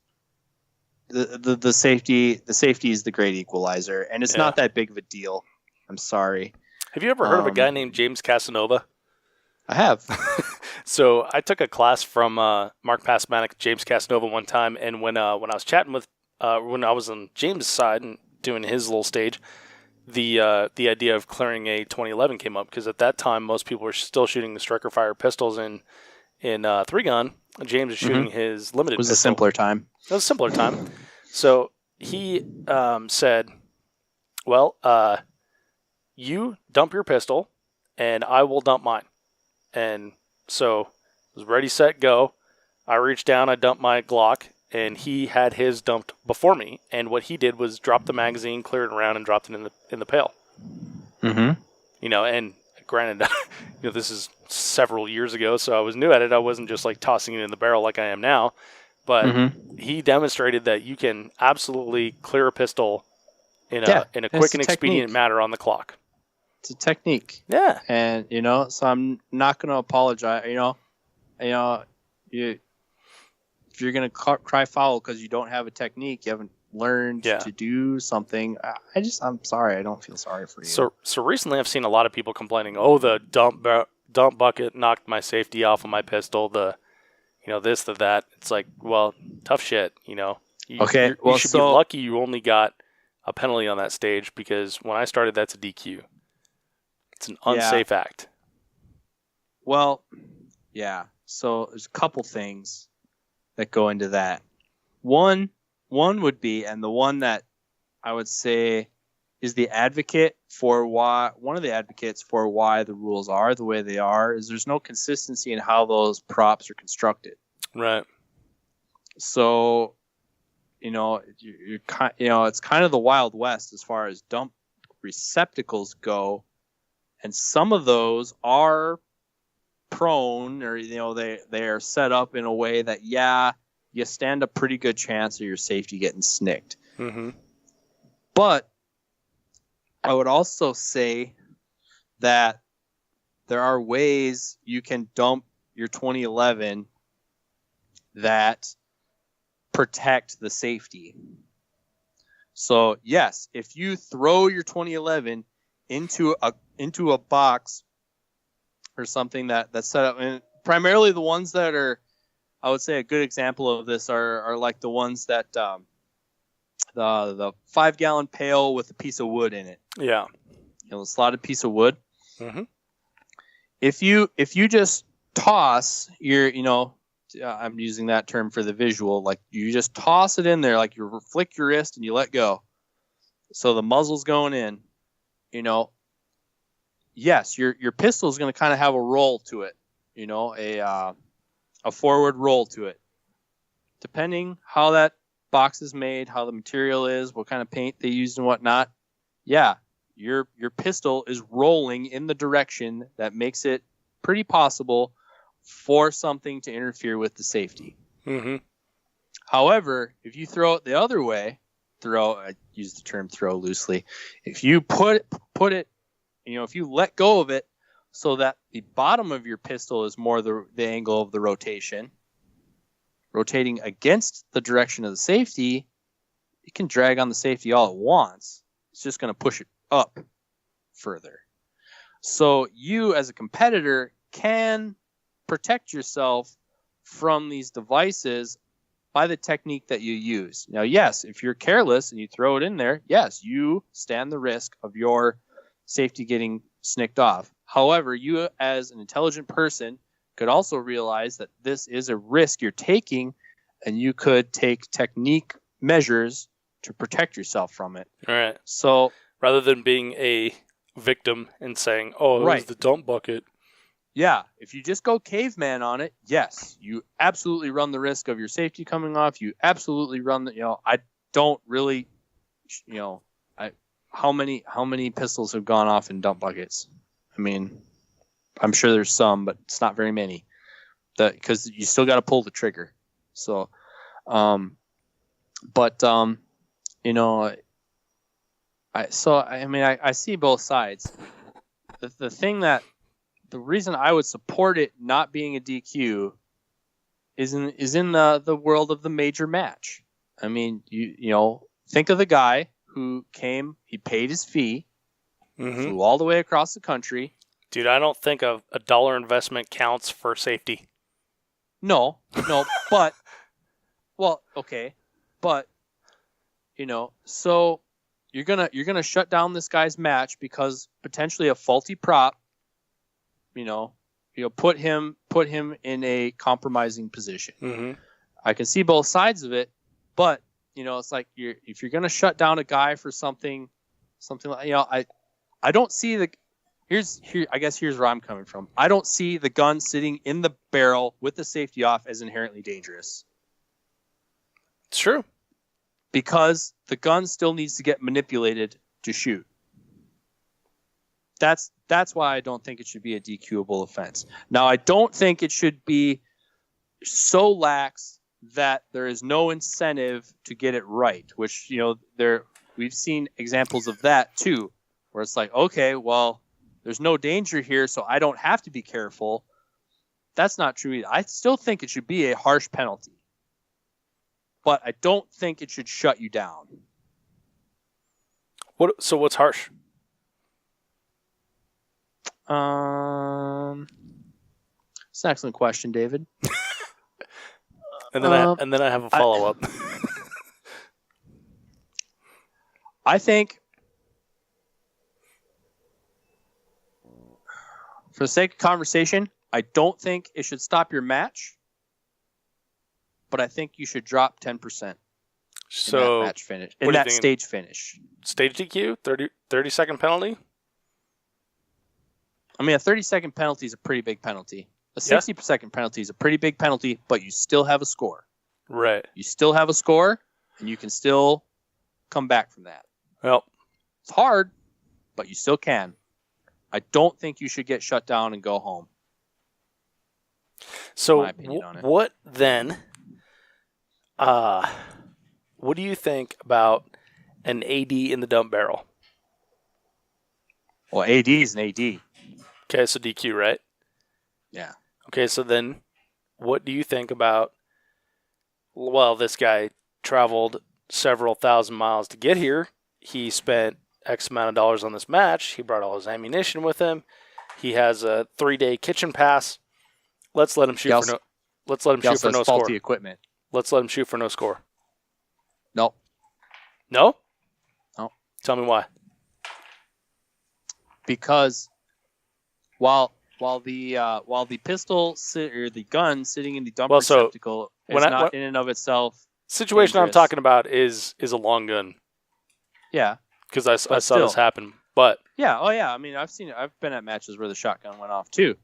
The safety is the great equalizer, and it's not that big of a deal. I'm sorry. Have you ever heard of a guy named James Casanova? I have. So I took a class from Mark Pasmanic, James Casanova one time, and when I was chatting with, when I was on James' side and doing his little stage, the idea of clearing a 2011 came up, because at that time most people were still shooting the striker fire pistols in 3-gun. James is shooting his limited. It was pistol. a simpler time. It was a simpler time. So he said, well, you dump your pistol and I will dump mine. And so it was ready, set, go. I reached down, I dumped my Glock, and he had his dumped before me. And what he did was drop the magazine, clear it around, and dropped it in the pail. Mm-hmm. And granted, this is several years ago, so I was new at it. I wasn't just like tossing it in the barrel like I am now. But he demonstrated that you can absolutely clear a pistol in a quick and expedient manner on the clock. It's a technique. Yeah. And, so I'm not going to apologize. If you're going to cry foul because you don't have a technique, you haven't learned to do something. I'm sorry. I don't feel sorry for you. So recently I've seen a lot of people complaining, oh, the dump bucket knocked my safety off of my pistol. This, that. It's like, well, tough shit. You should be lucky you only got a penalty on that stage, because when I started, that's a DQ. It's an unsafe act. Well, yeah. So there's a couple things that go into that. One would be, and the one that I would say is one of the advocates for why the rules are the way they are, is there's no consistency in how those props are constructed. Right. So, it's kind of the Wild West as far as dump receptacles go, and some of those are prone, or they are set up in a way that you stand a pretty good chance of your safety getting snicked. Mm-hmm. But I would also say that there are ways you can dump your 2011 that protect the safety. So yes, if you throw your 2011 into a box or something that's set up, and primarily the ones that are, I would say a good example of this are like the ones that the 5-gallon pail with a piece of wood in it. Yeah. A slotted piece of wood. Mm-hmm. If you just toss your, I'm using that term for the visual, like you just toss it in there, like you flick your wrist and you let go. So the muzzle's going in, yes, your pistol is going to kind of have a roll to it, a forward roll to it. Depending how that box is made, how the material is, what kind of paint they used and whatnot. Yeah, your pistol is rolling in the direction that makes it pretty possible for something to interfere with the safety. Mm-hmm. However, if you throw it the other way, I use the term throw loosely. If you put it, if you let go of it so that the bottom of your pistol is more the angle of the rotating against the direction of the safety, it can drag on the safety all it wants. It's just going to push it up further. So you as a competitor can protect yourself from these devices by the technique that you use. Now, yes, if you're careless and you throw it in there, yes, you stand the risk of your safety getting snicked off. However, you as an intelligent person could also realize that this is a risk you're taking, and you could take technique measures to protect yourself from it. All right. So rather than being a victim and saying, "Oh, it was the dump bucket." Yeah, if you just go caveman on it, yes, you absolutely run the risk of your safety coming off. You absolutely run the, I don't really, how many pistols have gone off in dump buckets? I mean, I'm sure there's some, but it's not very many. Because you still got to pull the trigger. So, I see both sides. The reason I would support it not being a DQ is in the world of the major match. I mean, you think of the guy who came, he paid his fee, flew all the way across the country. Dude, I don't think a dollar investment counts for safety. No, but okay, but so you're gonna shut down this guy's match because potentially a faulty prop. Put him in a compromising position. Mm-hmm. I can see both sides of it, but it's like if you're gonna shut down a guy for something like I don't see the. I guess here's where I'm coming from. I don't see the gun sitting in the barrel with the safety off as inherently dangerous. It's true. Because the gun still needs to get manipulated to shoot. That's why I don't think it should be a DQable offense. Now, I don't think it should be so lax that there is no incentive to get it right, which, we've seen examples of that too, where it's like, okay, well, there's no danger here, so I don't have to be careful. That's not true either. I still think it should be a harsh penalty. But I don't think it should shut you down. So what's harsh? It's an excellent question, David. and then I have a follow-up. I think, for the sake of conversation, I don't think it should stop your match, but I think you should drop 10% so in that match finish, in that stage finish. Stage DQ, 30-second penalty? I mean, a 30-second penalty is a pretty big penalty. A 60-second penalty is a pretty big penalty, but you still have a score. Right. You still have a score, and you can still come back from that. Well, it's hard, but you still can. I don't think you should get shut down and go home. So my opinion on it. What then? What do you think about an AD in the dump barrel? Well, AD is an AD. Okay, so DQ, right? Yeah. Okay, so then what do you think about, well, this guy traveled several thousand miles to get here. He spent X amount of dollars on this match. He brought all his ammunition with him. He has a 3-day kitchen pass. Let's let him shoot for no. Let's let him shoot for no score. Faulty equipment. Let's let him shoot for no score. No. No? No. Tell me why. Because while the pistol or the gun sitting in the dump receptacle is not in and of itself situation dangerous. I'm talking about is a long gun. Yeah. Because I saw this happen. But yeah, oh yeah. I mean, I've been at matches where the shotgun went off too.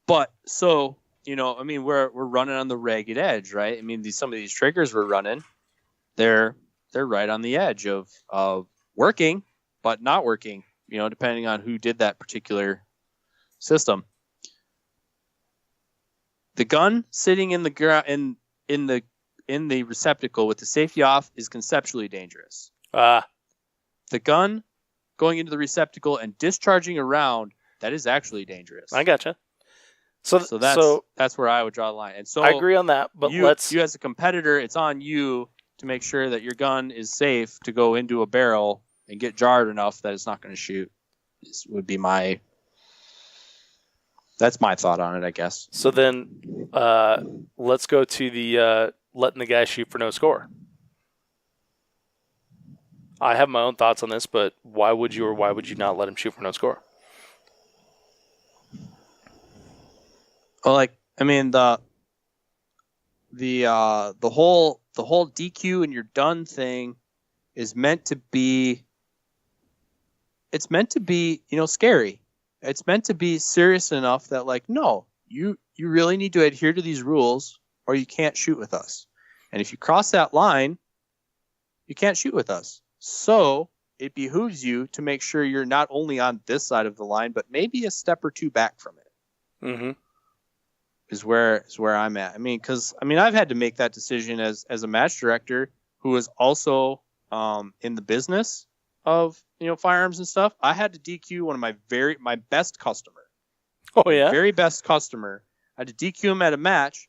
But so, I mean, we're running on the ragged edge, right? I mean, some of these triggers we're running, they're right on the edge of working, but not working. Depending on who did that particular system. The gun sitting in the ground in the receptacle with the safety off is conceptually dangerous. The gun going into the receptacle and discharging a round, that is actually dangerous. I gotcha. So that's where I would draw the line. And so I agree on that, but you as a competitor, it's on you to make sure that your gun is safe to go into a barrel and get jarred enough that it's not going to shoot. This would be that's my thought on it, I guess. So then let's go to the letting the guy shoot for no score. I have my own thoughts on this, but why would you or why would you not let him shoot for no score? Well, like, I mean, the whole DQ and you're done thing is meant to be. It's meant to be, scary. It's meant to be serious enough that, like, no, you really need to adhere to these rules, or you can't shoot with us. And if you cross that line, you can't shoot with us. So it behooves you to make sure you're not only on this side of the line, but maybe a step or two back from it. Mm-hmm. Is where I'm at. I mean, because I've had to make that decision as a match director who is also in the business of firearms and stuff. I had to DQ one of my best customer. Oh yeah, very best customer. I had to DQ him at a match,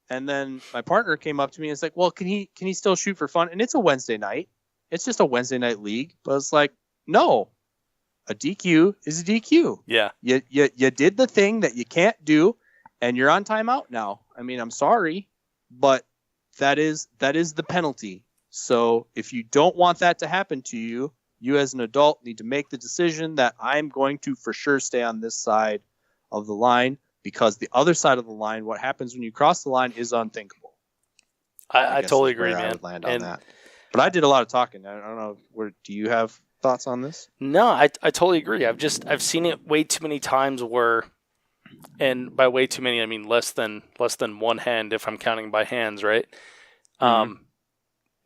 and then my partner came up to me and was like, "Well, can he still shoot for fun?" And it's a Wednesday night. It's just a Wednesday night league, but it's like, no, a DQ is a DQ. Yeah, you did the thing that you can't do. And you're on timeout now. I mean, I'm sorry, but that is the penalty. So if you don't want that to happen to you, you as an adult need to make the decision that I'm going to for sure stay on this side of the line, because the other side of the line, what happens when you cross the line is unthinkable. I totally agree, man. I would land on that. But I did a lot of talking. I don't know. Do you have thoughts on this? No, I totally agree. I've seen it way too many times where. And by way too many, I mean less than one hand if I'm counting by hands, right? Mm-hmm.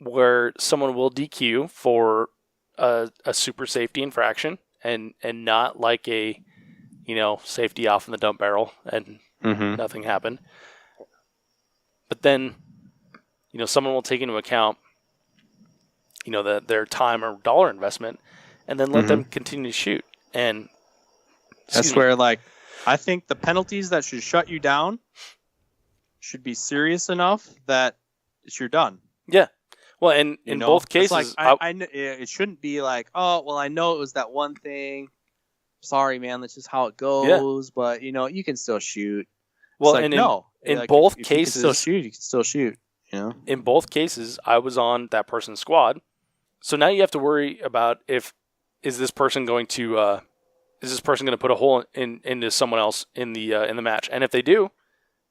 Where someone will DQ for a super safety infraction and not like a, safety off in the dump barrel and nothing happened. But then, someone will take into account, their time or dollar investment and then let them continue to shoot. And that's where, like, I think the penalties that should shut you down should be serious enough that you're done. Yeah. Well, and in both cases, like, it shouldn't be like, oh, well, I know it was that one thing. Sorry, man, that's just how it goes. Yeah. But you can still shoot. Well, like, and in like, both if cases, you can still shoot. In both cases, I was on that person's squad, so now you have to worry about is this person going to put a hole into someone else in the match? And if they do,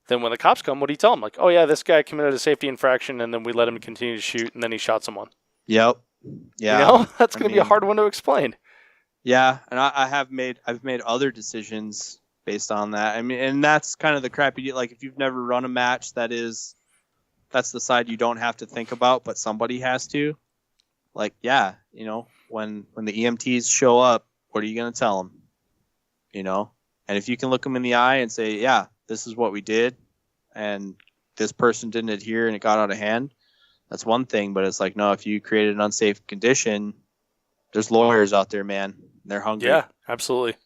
then when the cops come, what do you tell them? Like, oh yeah, this guy committed a safety infraction, and then we let him continue to shoot, and then he shot someone. Yep. Yeah. That's going to be a hard one to explain. Yeah, and I've made other decisions based on that. I mean, and that's kind of the crappy. Like, if you've never run a match, that's the side you don't have to think about, but somebody has to. Like, yeah, when the EMTs show up, what are you going to tell them? And if you can look them in the eye and say, yeah, this is what we did, and this person didn't adhere and it got out of hand, that's one thing. But it's like, no, if you created an unsafe condition, there's lawyers out there, man. They're hungry. Yeah, absolutely.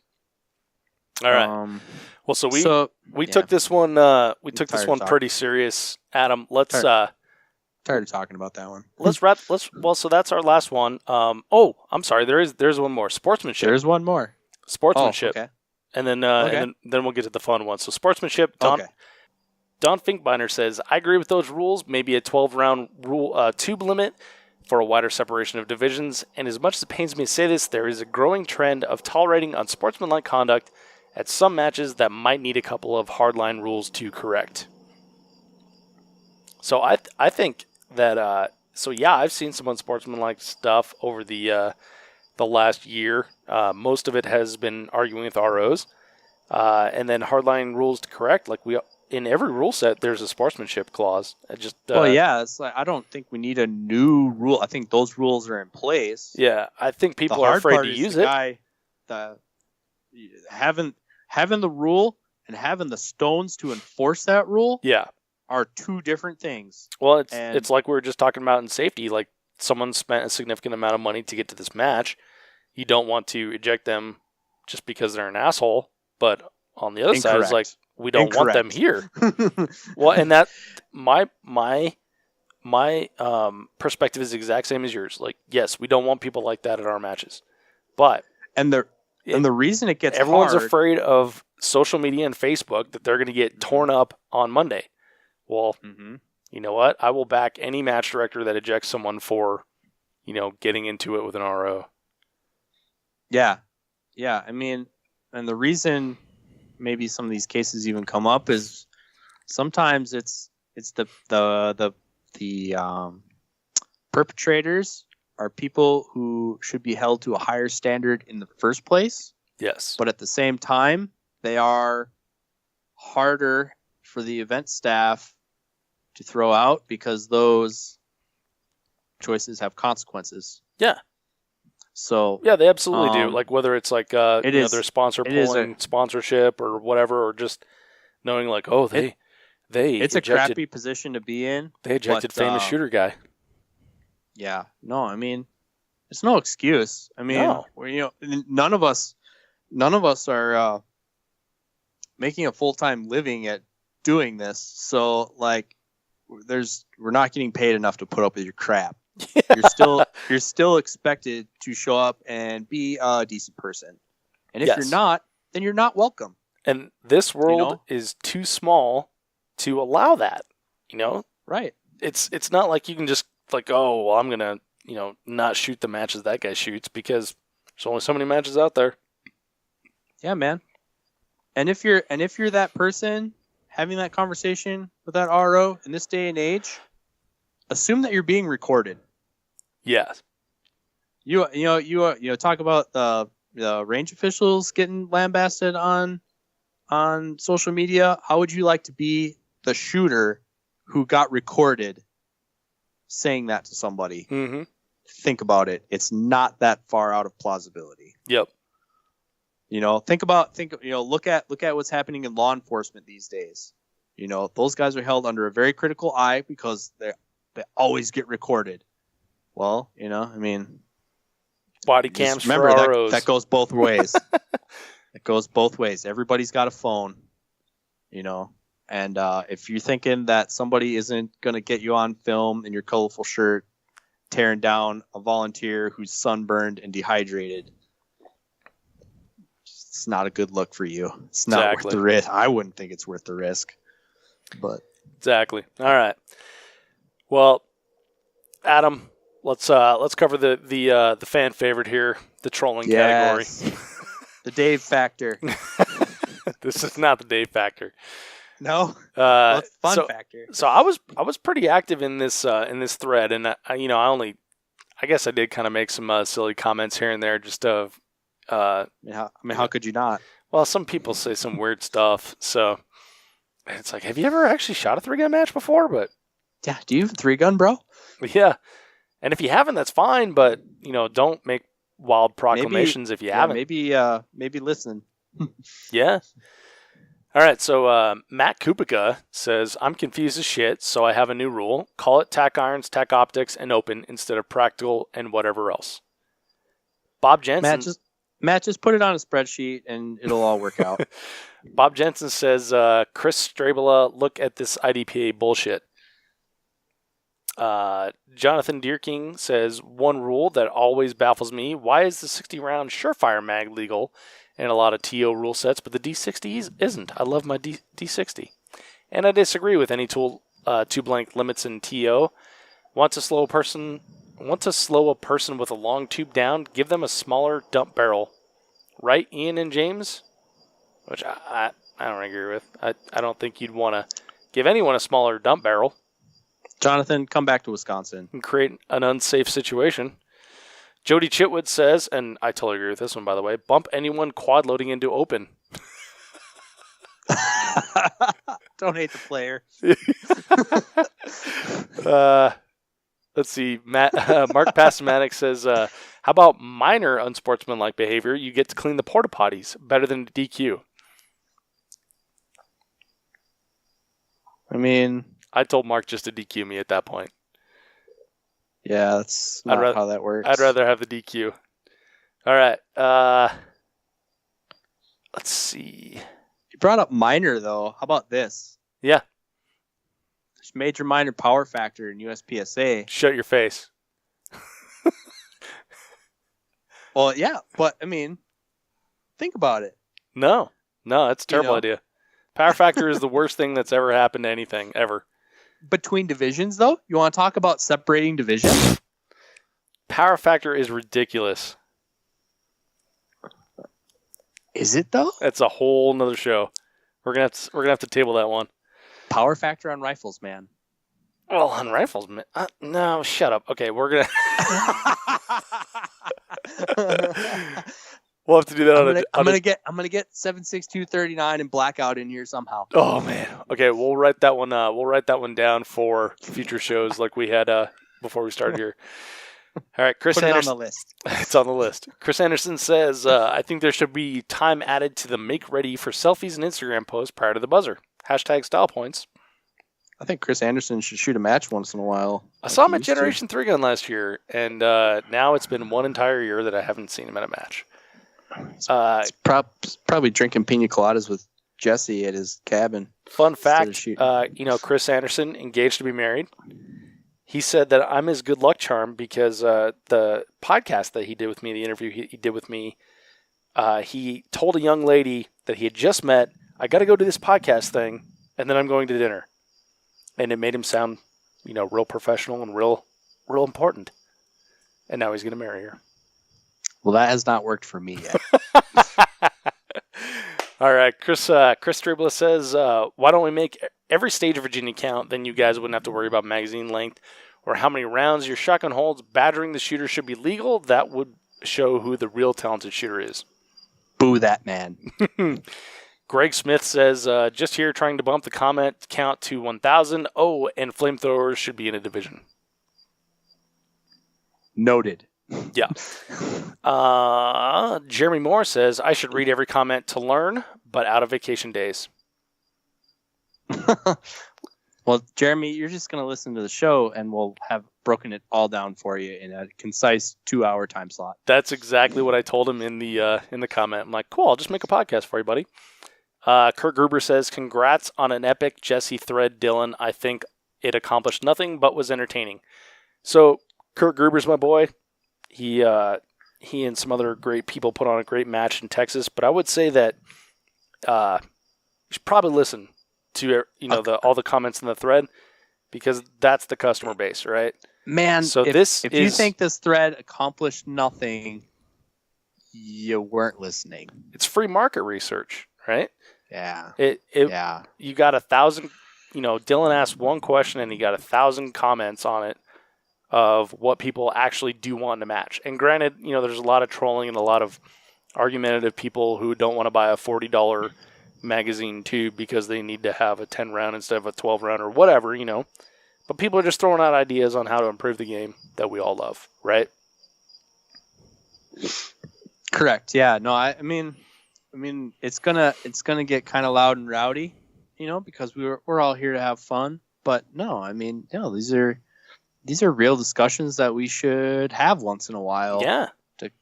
All right. Well, so we took this one. We took this one pretty serious, Adam. Let's tired of talking about that one. Let's wrap. So that's our last one. Oh, I'm sorry. There's one more. Sportsmanship. There's one more. Sportsmanship. Oh, okay. And then we'll get to the fun one. So sportsmanship. Don Finkbeiner says, I agree with those rules. Maybe a 12-round rule tube limit for a wider separation of divisions. And as much as it pains me to say this, there is a growing trend of tolerating unsportsmanlike conduct at some matches that might need a couple of hardline rules to correct. So I think that I've seen some unsportsmanlike stuff over the last year. Most of it has been arguing with ROs, and then hardline rules to correct. Like in every rule set, there's a sportsmanship clause. It's like, I don't think we need a new rule. I think those rules are in place. Yeah, I think people are afraid to use it. Having the rule and having the stones to enforce that rule. Yeah. Are two different things. Well, it's like we were just talking about in safety. Like, someone spent a significant amount of money to get to this match. You don't want to eject them just because they're an asshole. But on the other side, it's like, we don't want them here. Well, and that my perspective is the exact same as yours. Like, yes, we don't want people like that at our matches. But and the reason it gets everyone's afraid of social media and Facebook that they're going to get torn up on Monday. Well, you know what? I will back any match director that ejects someone for, getting into it with an RO. Yeah. Yeah. I mean, and the reason maybe some of these cases even come up is sometimes it's the perpetrators are people who should be held to a higher standard in the first place. Yes. But at the same time, they are harder for the event staff to throw out because those choices have consequences. Yeah. So yeah, they absolutely do. Like whether it's like their sponsor pulling sponsorship or whatever, or just knowing like, oh, it's a crappy position to be in. They ejected famous shooter guy. Yeah. No, I mean, it's no excuse. I mean, no. None of us are making a full-time living at doing this. So like, we're not getting paid enough to put up with your crap. You're still expected to show up and be a decent person. And if you're not, then you're not welcome. And this world is too small to allow that, Right. It's not like you can just like, oh, well, I'm going to, not shoot the matches that guy shoots because there's only so many matches out there. Yeah, man. And if you're that person having that conversation with that RO in this day and age, assume that you're being recorded. Yes. You talk about the range officials getting lambasted on social media. How would you like to be the shooter who got recorded saying that to somebody? Mm-hmm. Think about it. It's not that far out of plausibility. Yep. Look at what's happening in law enforcement these days. Those guys are held under a very critical eye because they always get recorded. Well, I mean, body cams. Remember for ROs. that goes both ways. It goes both ways. Everybody's got a phone, and if you're thinking that somebody isn't going to get you on film in your colorful shirt tearing down a volunteer who's sunburned and dehydrated, it's not a good look for you. It's not worth the risk. I wouldn't think it's worth the risk. But exactly. All right. Well, Adam, let's cover the fan favorite here, the trolling category. The Dave factor. This is not the Dave factor. No. Well, it's fun factor. So I was pretty active in this thread, and I guess I did kind of make some silly comments here and there, just of. How could you not? Well, some people say some weird stuff, so it's like, have you ever actually shot a 3-gun match before? But yeah, do you have a 3-gun, bro? Yeah, and if you haven't, that's fine. But don't make wild proclamations if you haven't. Maybe listen. Yeah. All right. So Matt Kupica says, "I'm confused as shit, so I have a new rule: call it tack irons, tack optics, and open instead of practical and whatever else." Bob Jensen. Matt, just put it on a spreadsheet and it'll all work out. Bob Jensen says, Chris Strabela, look at this IDPA bullshit. Jonathan Deerking says, one rule that always baffles me, why is the 60-round Surefire mag legal in a lot of TO rule sets, but the D60 isn't? I love my D60. And I disagree with any tool, two blank limits in TO. Want to slow a person with a long tube down, give them a smaller dump barrel. Right, Ian and James? Which I don't agree with. I don't think you'd want to give anyone a smaller dump barrel. Jonathan, come back to Wisconsin. And create an unsafe situation. Jody Chitwood says, and I totally agree with this one, by the way, bump anyone quad loading into open. Don't hate the player. Let's see. Mark Pasamatic says, how about minor unsportsmanlike behavior? You get to clean the porta potties. Better than DQ. I mean, I told Mark just to DQ me at that point. Yeah, that's not how that works. I'd rather have the DQ. All right. Let's see. You brought up minor, though. How about this? Yeah. Major minor power factor in USPSA. Shut your face. Well, yeah, but I mean, think about it. No, that's a terrible idea. Power factor is the worst thing that's ever happened to anything, ever. Between divisions, though? You want to talk about separating divisions? power factor is ridiculous. Is it though? That's a whole nother show. We're gonna have to table that one. Power factor on rifles, man. Well, on rifles, man. No, shut up. Okay, we're gonna. We'll have to do that I'm gonna get 76239 and blackout in here somehow. Oh man. Okay, we'll write that one. We'll write that one down for future shows, like we had before we started here. All right, Chris Put it Anderson. on the list. It's on the list. Chris Anderson says, I think there should be time added to the make ready for selfies and Instagram posts prior to the buzzer. # style points. I think Chris Anderson should shoot a match once in a while. I saw him at Generation 3 Gun last year, and now it's been one entire year that I haven't seen him at a match. He's probably drinking pina coladas with Jesse at his cabin. Fun fact, Chris Anderson, engaged to be married. He said that I'm his good luck charm because the podcast that he did with me, the interview he did with me, he told a young lady that he had just met, I got to go do this podcast thing, and then I'm going to dinner. And it made him sound, real professional and real important. And now he's going to marry her. Well, that has not worked for me yet. All right, Chris Stribla says, why don't we make every stage of Virginia count? Then you guys wouldn't have to worry about magazine length or how many rounds your shotgun holds. Badgering the shooter should be legal. That would show who the real talented shooter is. Boo that man. Greg Smith says, just here trying to bump the comment count to 1,000. Oh, and flamethrowers should be in a division. Noted. Yeah. Jeremy Moore says, I should read every comment to learn, but out of vacation days. Well, Jeremy, you're just going to listen to the show, and we'll have broken it all down for you in a concise 2-hour time slot. That's exactly what I told him in the comment. I'm like, cool, I'll just make a podcast for you, buddy. Kurt Gruber says, congrats on an epic Jesse thread, Dylan. I think it accomplished nothing but was entertaining. So, Kurt Gruber's my boy. He and some other great people put on a great match in Texas, but I would say that you should probably listen to all the comments in the thread because that's the customer base, right? Man, so if you think this thread accomplished nothing, you weren't listening. It's free market research, right? Yeah. Yeah. You got 1,000. Dylan asked one question and he got 1,000 comments on it of what people actually do want in a match. And granted, there's a lot of trolling and a lot of argumentative people who don't want to buy a $40 magazine tube because they need to have a 10 round instead of a 12 round or whatever, But people are just throwing out ideas on how to improve the game that we all love, right? Correct. Yeah. No, I mean, it's gonna get kind of loud and rowdy, because we're all here to have fun. But no, these are real discussions that we should have once in a while. Yeah.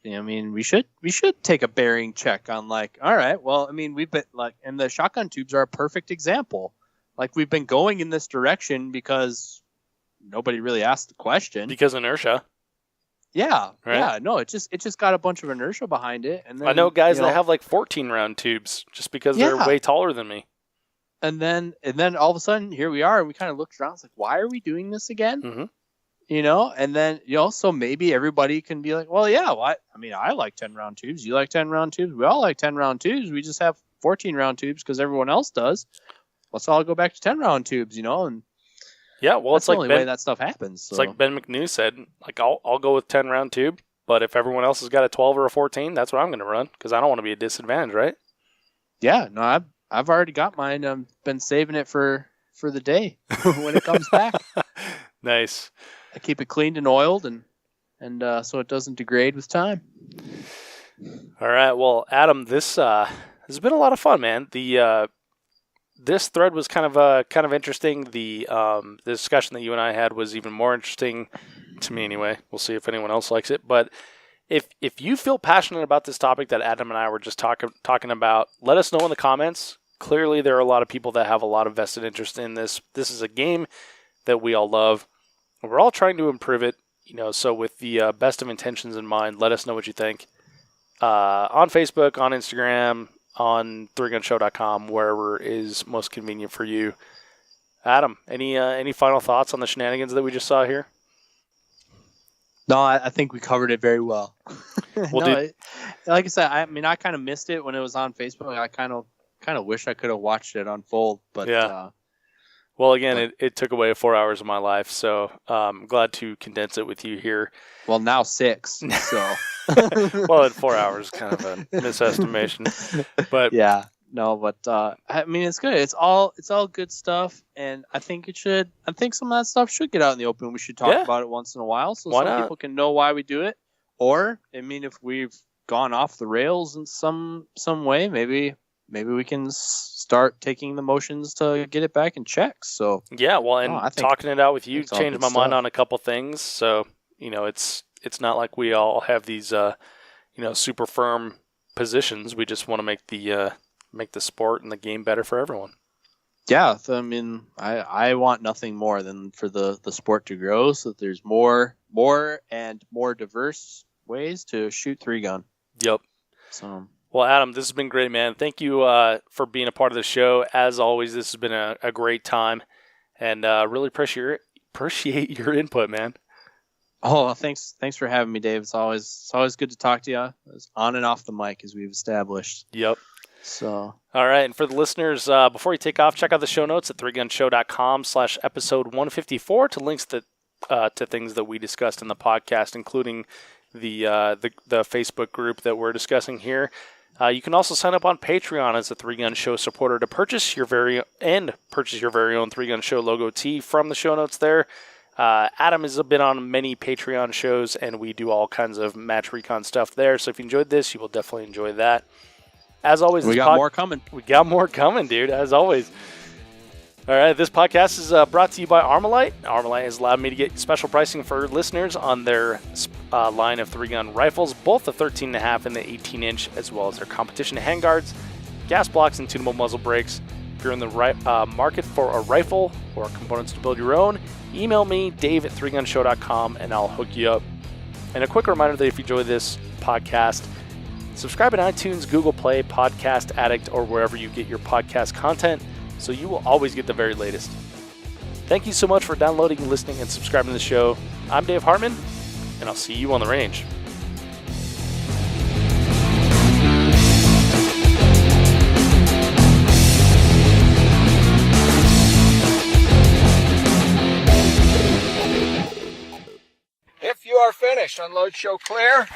We should take a bearing check on all right, well, we've been and the shotgun tubes are a perfect example. We've been going in this direction because nobody really asked the question. Because inertia. Yeah. Right? Yeah. No, it just got a bunch of inertia behind it. And then, I know guys that have 14 round tubes just because they're way taller than me. And then all of a sudden here we are and we kind of looked around. It's why are we doing this again? Mm-hmm. And then, so maybe everybody can be like, well, yeah, I like 10 round tubes. You like 10 round tubes. We all like 10 round tubes. We just have 14 round tubes because everyone else does. Let's all go back to 10 round tubes, and yeah, well, that's the only way that stuff happens. So. It's like Ben McNew said, I'll go with 10 round tube, but if everyone else has got a 12 or a 14, that's what I'm going to run because I don't want to be a disadvantage, right? Yeah, no, I've already got mine. I've been saving it for the day when it comes back. Nice. I keep it cleaned and oiled, and so it doesn't degrade with time. All right, well, Adam, this has been a lot of fun, man. This thread was kind of interesting. The discussion that you and I had was even more interesting to me, anyway. We'll see if anyone else likes it. But if you feel passionate about this topic that Adam and I were just talking about, let us know in the comments. Clearly, there are a lot of people that have a lot of vested interest in this. This is a game that we all love. We're all trying to improve it, so with the best of intentions in mind, let us know what you think. On Facebook, on Instagram, on 3gunshow.com, wherever is most convenient for you. Adam, any final thoughts on the shenanigans that we just saw here? No, I think we covered it very well. Well, Like I said, I mean, I kind of missed it when it was on Facebook. I kind of wish I could have watched it unfold, but Yeah. Well, again, it took away 4 hours of my life, so I'm glad to condense it with you here. well, now 6. So Well, 4 hours is kind of a misestimation, but yeah, no, but I mean, it's good. It's all good stuff, and I think some of that stuff should get out in the open. We should talk about it once in a while, so Why some not? people can know why we do it. Or, I mean, if we've gone off the rails in some way, maybe we can start taking the motions to get it back in check. So yeah, well, and I think talking it out with you it's all changed good my mind stuff. on a couple things. So it's not like we all have these super firm positions. We just want to make the sport and the game better for everyone. Yeah, I mean, I want nothing more than for the sport to grow, so that there's more and more diverse ways to shoot 3-gun. Yep. So, Well, Adam, this has been great, man. Thank you for being a part of the show. As always, this has been a great time, and really appreciate your input, man. oh, thanks for having me, Dave. It's always good to talk to you. It's on and off the mic, as we've established. Yep. So, All right, and for the listeners, before you take off, check out the show notes at 3gunshow.com/episode 154 to links to things that we discussed in the podcast, including the Facebook group that we're discussing here. You can also sign up on Patreon as a 3-Gun Show supporter to purchase your very own 3-Gun Show logo tee from the show notes there. Adam has been on many Patreon shows, and we do all kinds of match recon stuff there. So if you enjoyed this, you will definitely enjoy that. As always, we got more coming. We got more coming, dude, as always. All right, this podcast is brought to you by Armalite. Armalite has allowed me to get special pricing for listeners on their line of 3-gun rifles, both the 13.5 and the 18-inch, as well as their competition handguards, gas blocks, and tunable muzzle brakes. If you're in the market for a rifle or components to build your own, email me, dave@3gunshow.com, and I'll hook you up. And a quick reminder that if you enjoy this podcast, subscribe in iTunes, Google Play, Podcast Addict, or wherever you get your podcast content, so you will always get the very latest. Thank you so much for downloading, listening, and subscribing to the show. I'm Dave Hartman, and I'll see you on the range. If you are finished, unload, show clear.